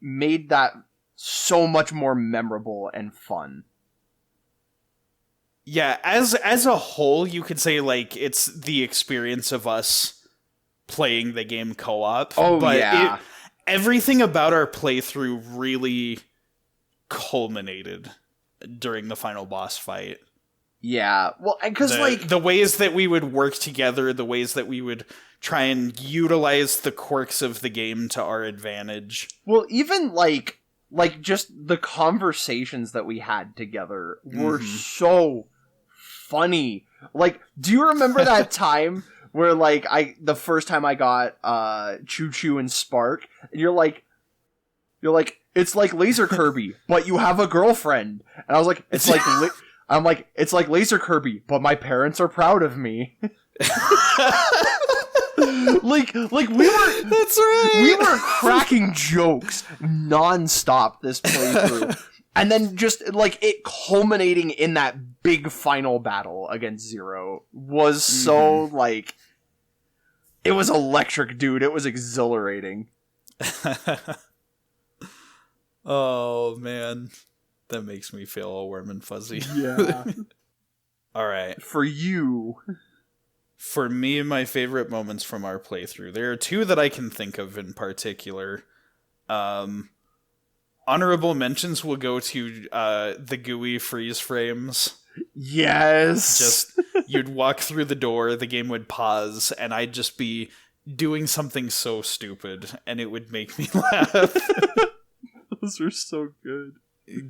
made that so much more memorable and fun. Yeah, as a whole, you could say, like, it's the experience of us playing the game co-op. Oh, but yeah. Everything about our playthrough really culminated during the final boss fight. Yeah, well, because, the ways that we would work together, the ways that we would try and utilize the quirks of the game to our advantage. Well, even, like just the conversations that we had together were so funny. Like, do you remember that time where, like, the first time I got Choo Choo and Spark, and you're like, it's like Laser Kirby, but you have a girlfriend. And I was like, it's like Laser Kirby, but my parents are proud of me. like we were. That's right. We were cracking jokes nonstop this playthrough, and then just like it culminating in that big final battle against Zero was so like. It was electric, dude. It was exhilarating. Oh man. That makes me feel all warm and fuzzy. Yeah. All right. For you. For me, my favorite moments from our playthrough. There are two that I can think of in particular. Honorable mentions will go to the GUI freeze frames. Yes. Just, you'd walk through the door, the game would pause, and I'd just be doing something so stupid, and it would make me laugh. Those are so good.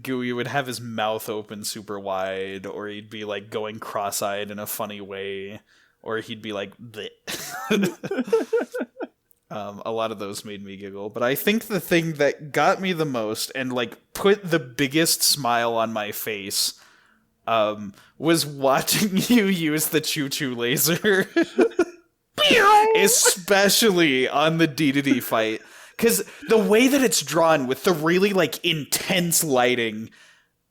GUI would have his mouth open super wide, or he'd be like going cross-eyed in a funny way, or he'd be like bleh. A lot of those made me giggle, but I think the thing that got me the most and like put the biggest smile on my face was watching you use the choo-choo laser. Especially on the D fight. Because the way that it's drawn with the really, like, intense lighting,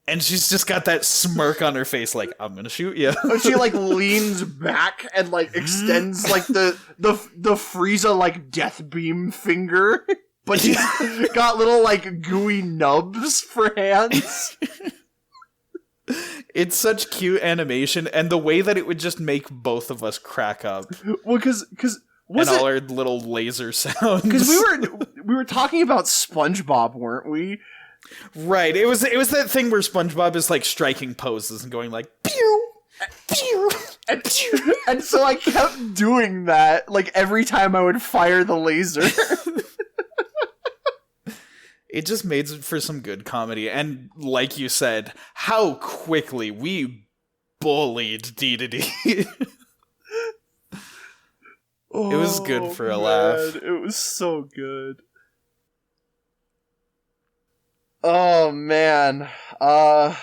and she's just got that smirk on her face, like, I'm gonna shoot you. She, like, leans back and, like, extends, like, the Frieza, like, death beam finger. But she's got little, like, gooey nubs for hands. It's such cute animation, and the way that it would just make both of us crack up. Well, because and all our little laser sounds. Because we were talking about SpongeBob, weren't we? Right. It was that thing where SpongeBob is like striking poses and going like pew, pew, pew. And so I kept doing that like every time I would fire the laser. It just made for some good comedy, and like you said, how quickly we bullied D. It was good for a laugh. It was so good. Oh man. Are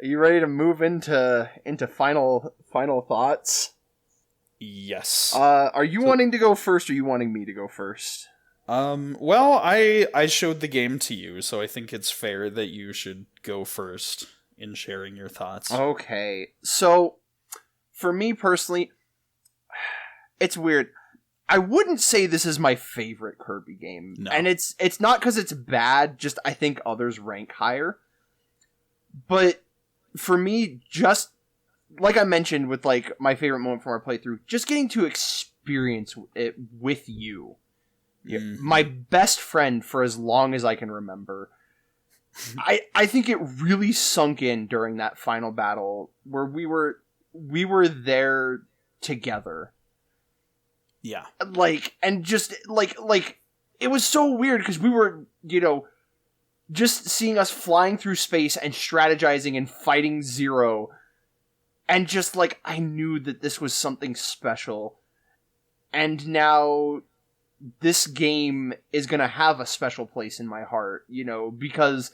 you ready to move into final thoughts? Yes. Are you wanting to go first, or are you wanting me to go first? Well, I showed the game to you, so I think it's fair that you should go first in sharing your thoughts. Okay. So, for me personally, it's weird. I wouldn't say this is my favorite Kirby game. No. And it's not because it's bad, just I think others rank higher. But for me, just like I mentioned with like my favorite moment from our playthrough, just getting to experience it with you. My best friend for as long as I can remember. I think it really sunk in during that final battle where we were we were there together. Yeah. Like, and just, like, it was so weird, because we were, you know, just seeing us flying through space and strategizing and fighting Zero, and just, like, I knew that this was something special. And now this game is gonna have a special place in my heart, you know, because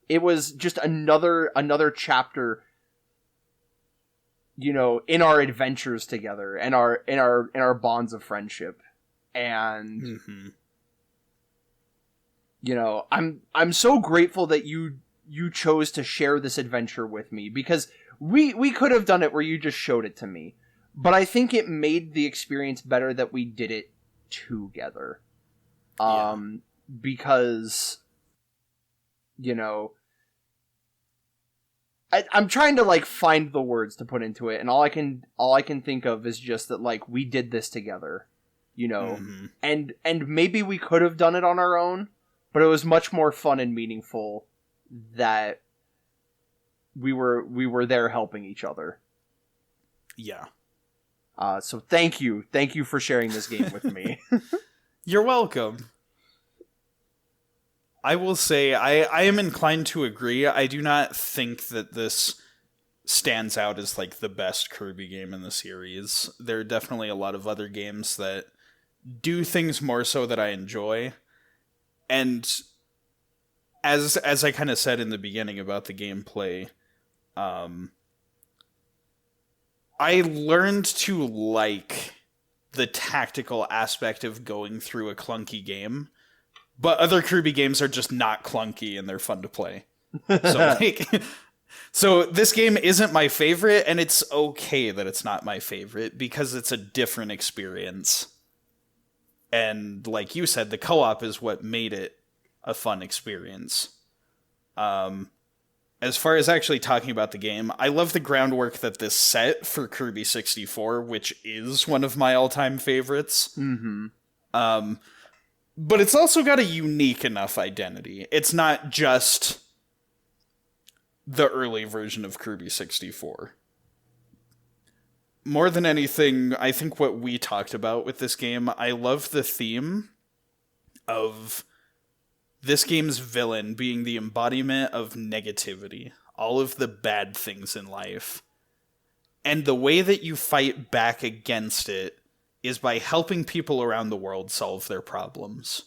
it was just another chapter, you know, in our adventures together, and our bonds of friendship. And you know, I'm so grateful that you chose to share this adventure with me, because we could have done it where you just showed it to me, but I think it made the experience better that we did it together. Because, you know, I'm trying to, like, find the words to put into it, and all I can think of is just that, like, we did this together, you know, and maybe we could have done it on our own, but it was much more fun and meaningful that we were there helping each other. Yeah. So thank you for sharing this game with me. You're welcome. I will say, I am inclined to agree. I do not think that this stands out as, like, the best Kirby game in the series. There are definitely a lot of other games that do things more so that I enjoy. And as I kind of said in the beginning about the gameplay, I learned to like the tactical aspect of going through a clunky game, but other Kirby games are just not clunky and they're fun to play. So, like, so this game isn't my favorite, and it's okay that it's not my favorite because it's a different experience. And like you said, the co-op is what made it a fun experience. As far as actually talking about the game, I love the groundwork that this set for Kirby 64, which is one of my all-time favorites. But it's also got a unique enough identity. It's not just the early version of Kirby 64. More than anything, I think what we talked about with this game, I love the theme of this game's villain being the embodiment of negativity, all of the bad things in life. And the way that you fight back against it is by helping people around the world solve their problems.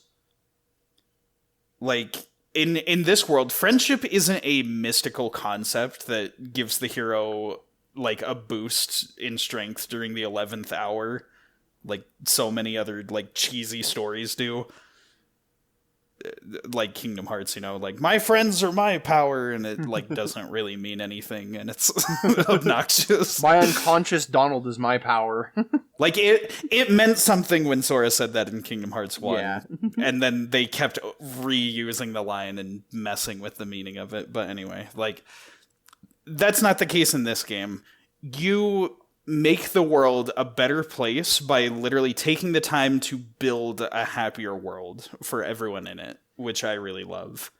Like, in this world, friendship isn't a mystical concept that gives the hero, like, a boost in strength during the 11th hour, like so many other, like, cheesy stories do. Like Kingdom Hearts, you know, like, my friends are my power, and it, like, doesn't really mean anything, and it's obnoxious. My unconscious Donald is my power. Like, it meant something when Sora said that in Kingdom Hearts 1, Yeah. and then they kept reusing the line and messing with the meaning of it, but anyway, like, that's not the case in this game. You make the world a better place by literally taking the time to build a happier world for everyone in it, which I really love.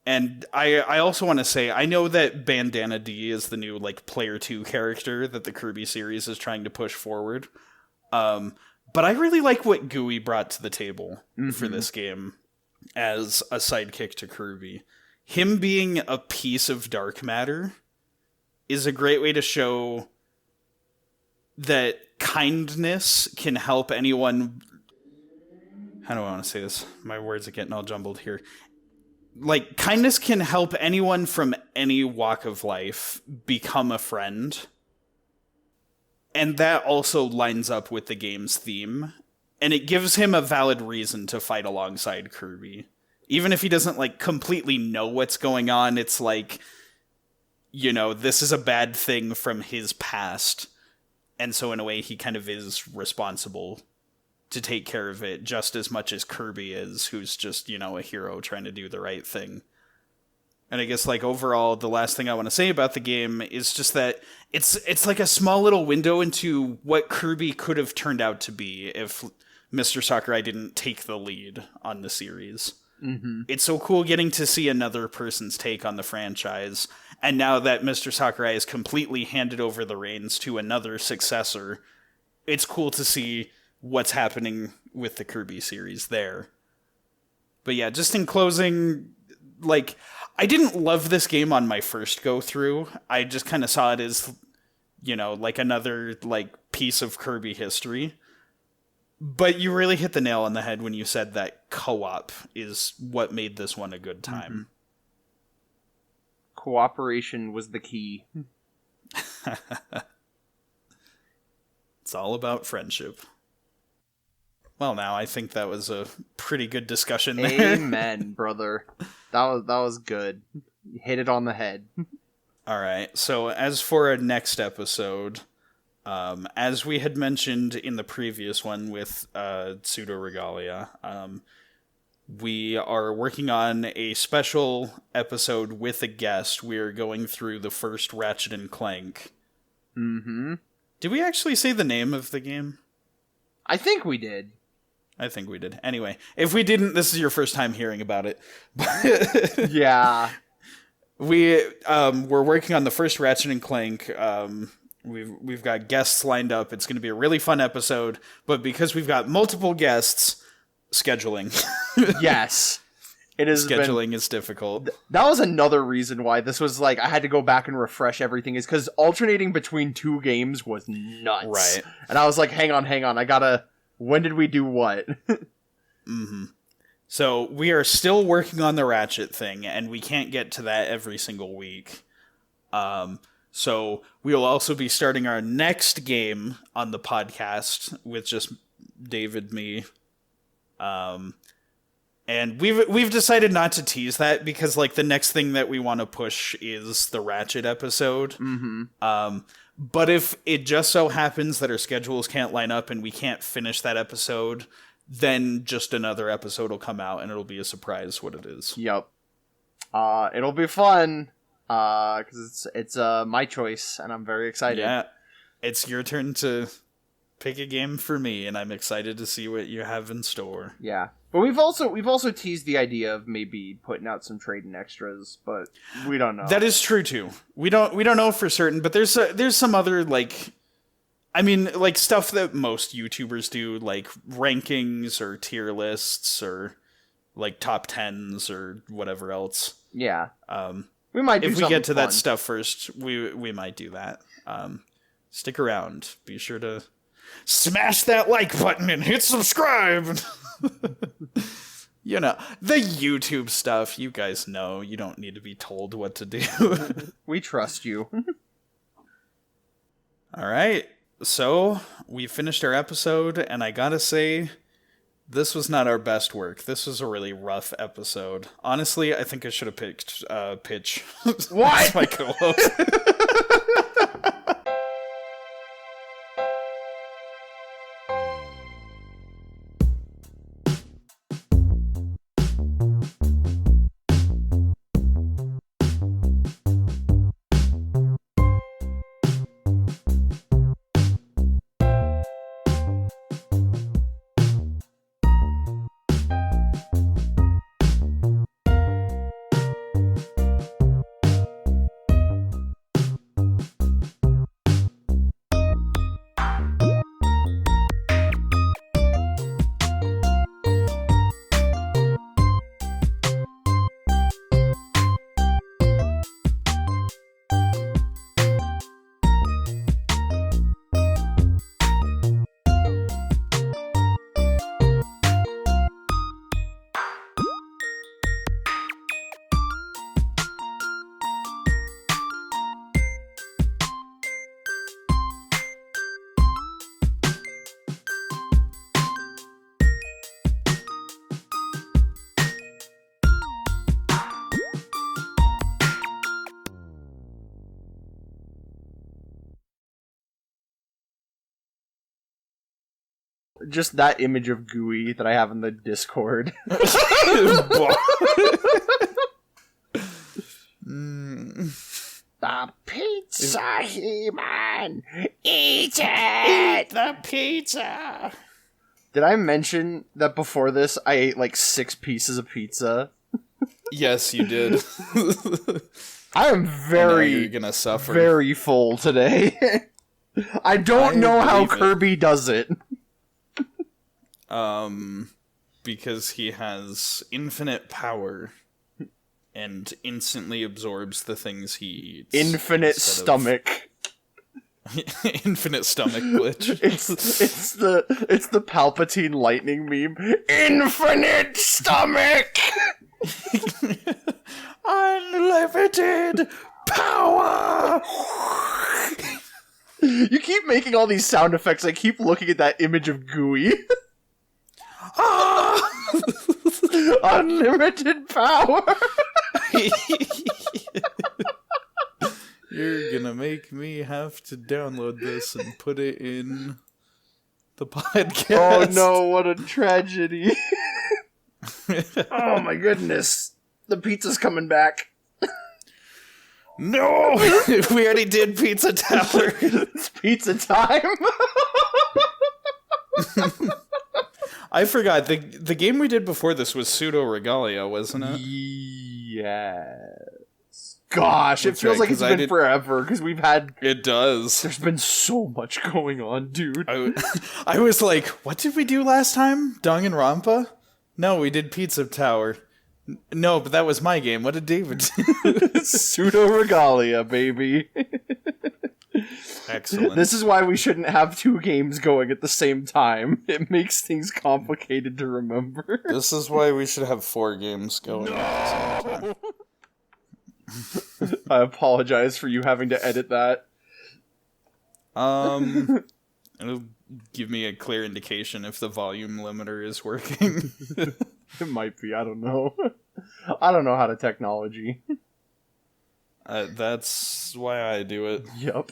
And I also want to say, I know that Bandana D is the new, like, Player 2 character that the Kirby series is trying to push forward. But I really like what Gooey brought to the table for this game as a sidekick to Kirby. Him being a piece of dark matter is a great way to show that kindness can help anyone. How do I want to say this? My words are getting all jumbled here. Like, kindness can help anyone from any walk of life become a friend. And that also lines up with the game's theme. And it gives him a valid reason to fight alongside Kirby. Even if he doesn't, like, completely know what's going on, it's like, you know, this is a bad thing from his past. And so in a way, he kind of is responsible to take care of it just as much as Kirby is, who's just, you know, a hero trying to do the right thing. And I guess, like, overall, the last thing I want to say about the game is just that it's like a small little window into what Kirby could have turned out to be if Mr. Sakurai didn't take the lead on the series. Mm-hmm. It's so cool getting to see another person's take on the franchise. And now that Mr. Sakurai has completely handed over the reins to another successor, it's cool to see what's happening with the Kirby series there. But yeah, just in closing, like, I didn't love this game on my first go through. I just kind of saw it as, like another piece of Kirby history. But you really hit the nail on the head when you said that co-op is what made this one a good time. Mm-hmm. Cooperation was the key. It's all about friendship. Well, now I think that was a pretty good discussion there. Amen, brother. That was good. You hit it on the head. All right. So as for our next episode, as we had mentioned in the previous one with Pseudo Regalia, we are working on a special episode with a guest. We are going through the first Ratchet and Clank. Mm-hmm. Did we actually say the name of the game? I think we did. I think we did. Anyway, if we didn't, this is your first time hearing about it. Yeah. We're working on the first Ratchet and Clank. We've got guests lined up. It's going to be a really fun episode, but because we've got multiple guests, scheduling. Yes. It is scheduling is difficult. That was another reason why this was I had to go back and refresh everything, is because alternating between two games was nuts. Right. And I was like, hang on, when did we do what? Mm-hmm. So we are still working on the Ratchet thing, and we can't get to that every single week. So we will also be starting our next game on the podcast with just David, me. And we've decided not to tease that because the next thing that we want to push is the Ratchet episode. Mm-hmm. But if it just so happens that our schedules can't line up and we can't finish that episode, then just another episode will come out and it'll be a surprise what it is. Yep. It'll be fun. Because it's my choice and I'm very excited. Yeah. It's your turn to pick a game for me, and I'm excited to see what you have in store. Yeah. But we've also teased the idea of maybe putting out some trade and extras, but we don't know. That is true too. We don't know for certain, but there's some other stuff that most YouTubers do, like rankings or tier lists or top tens or whatever else. Yeah. We might do if we get to fun. that stuff first, we might do that. Stick around. Be sure to smash that like button and hit subscribe. The YouTube stuff, you guys know. You don't need to be told what to do. We trust you. All right. So we finished our episode, and I gotta say, this was not our best work. This was a really rough episode. Honestly, I think I should have picked Pitch. Why? As my co-host. Just that image of Gooey that I have in the Discord. The pizza, He-Man! Eat it! Eat the pizza! Did I mention that before this I ate like 6 pieces of pizza? Yes, you did. I am You're gonna suffer. very full today. I don't know how Kirby does it. Because he has infinite power and instantly absorbs the things he eats. Infinite stomach. Infinite stomach glitch. It's the Palpatine lightning meme. Infinite stomach. Unlimited power. You keep making all these sound effects. I keep looking at that image of Gooey. Unlimited power. You're gonna make me have to download this and put it in the podcast. Oh no, what a tragedy. Oh my goodness. The pizza's coming back. No! We already did Pizza Tower. It's pizza time. I forgot. The game we did before this was Pseudo Regalia, wasn't it? Yes. Gosh, it feels like it's been forever because we've had... It does. There's been so much going on, dude. I was like, what did we do last time? Danganronpa? No, we did Pizza Tower. No, but that was my game. What did David do? Pseudo Regalia, baby. Excellent. This is why we shouldn't have 2 games going at the same time. It makes things complicated to remember. This is why we should have 4 games going at the same time. I apologize for you having to edit that. It'll give me a clear indication if the volume limiter is working. It might be, I don't know. I don't know how to technology. That's why I do it. Yep.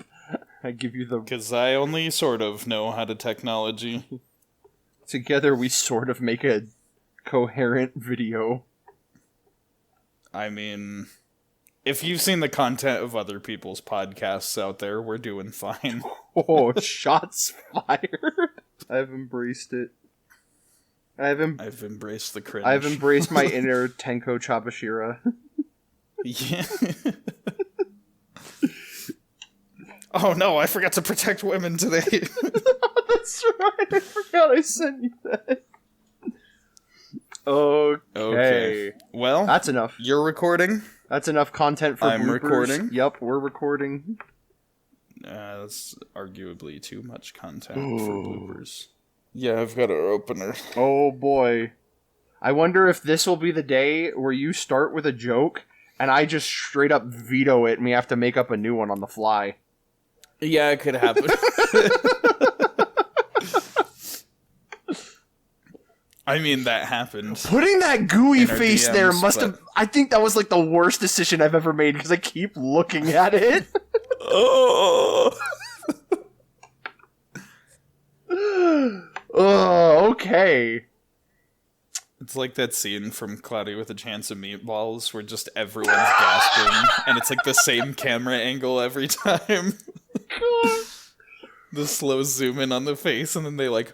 I give you the... Because I only sort of know how to technology. Together we sort of make a coherent video. I mean, if you've seen the content of other people's podcasts out there, we're doing fine. Oh, shots fired. I've embraced it. I've embraced the cringe. I've embraced my inner Tenko Chabashira. Yeah. Oh no, I forgot to protect women today. That's right, I forgot I sent you that. Okay. Well, that's enough. You're recording? That's enough content for I'm bloopers. recording? Yep, we're recording. That's arguably too much content for bloopers. Yeah, I've got our opener. Oh boy. I wonder if this will be the day where you start with a joke and I just straight up veto it and we have to make up a new one on the fly. Yeah, it could happen. I mean, that happened. Putting that gooey face DMs, there must have... I think that was like the worst decision I've ever made because I keep looking at it. Oh. Oh, okay. It's like that scene from Cloudy with a Chance of Meatballs where just everyone's gasping and it's like the same camera angle every time. The slow zoom in on the face and then they like...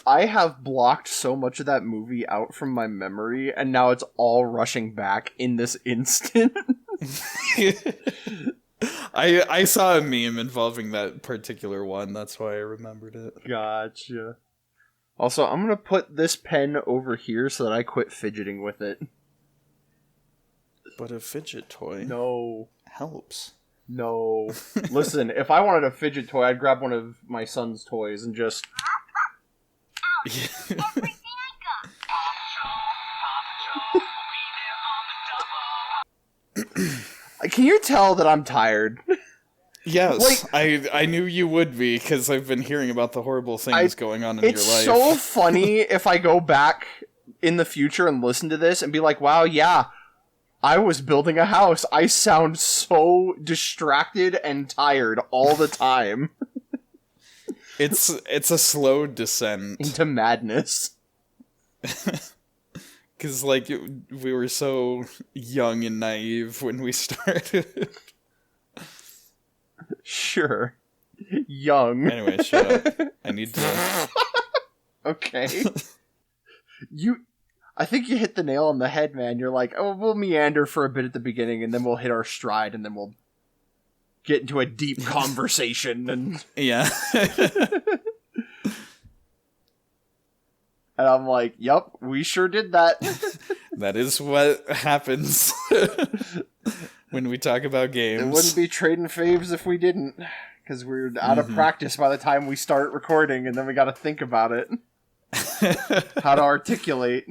I have blocked so much of that movie out from my memory and now it's all rushing back in this instant. I saw a meme involving that particular one. That's why I remembered it. Gotcha. Also, I'm going to put this pen over here so that I quit fidgeting with it. But a fidget toy no helps. No. Listen, if I wanted a fidget toy, I'd grab one of my son's toys and just... Can you tell that I'm tired? Yes, like, I knew you would be, because I've been hearing about the horrible things going on in your life. It's so funny if I go back in the future and listen to this and be like, wow, yeah, I was building a house. I sound so distracted and tired all the time. It's a slow descent. Into madness. Because, like, we were so young and naive when we started. Sure. Young. Anyway, shut up. I need to... Okay. I think you hit the nail on the head, man. You're like, oh, we'll meander for a bit at the beginning, and then we'll hit our stride, and then we'll get into a deep conversation. And Yeah. and I'm like, yep, we sure did that. That is what happens when we talk about games. It wouldn't be Tradin Faves if we didn't, because we're out of practice by the time we start recording, and then we got to think about it. How to articulate.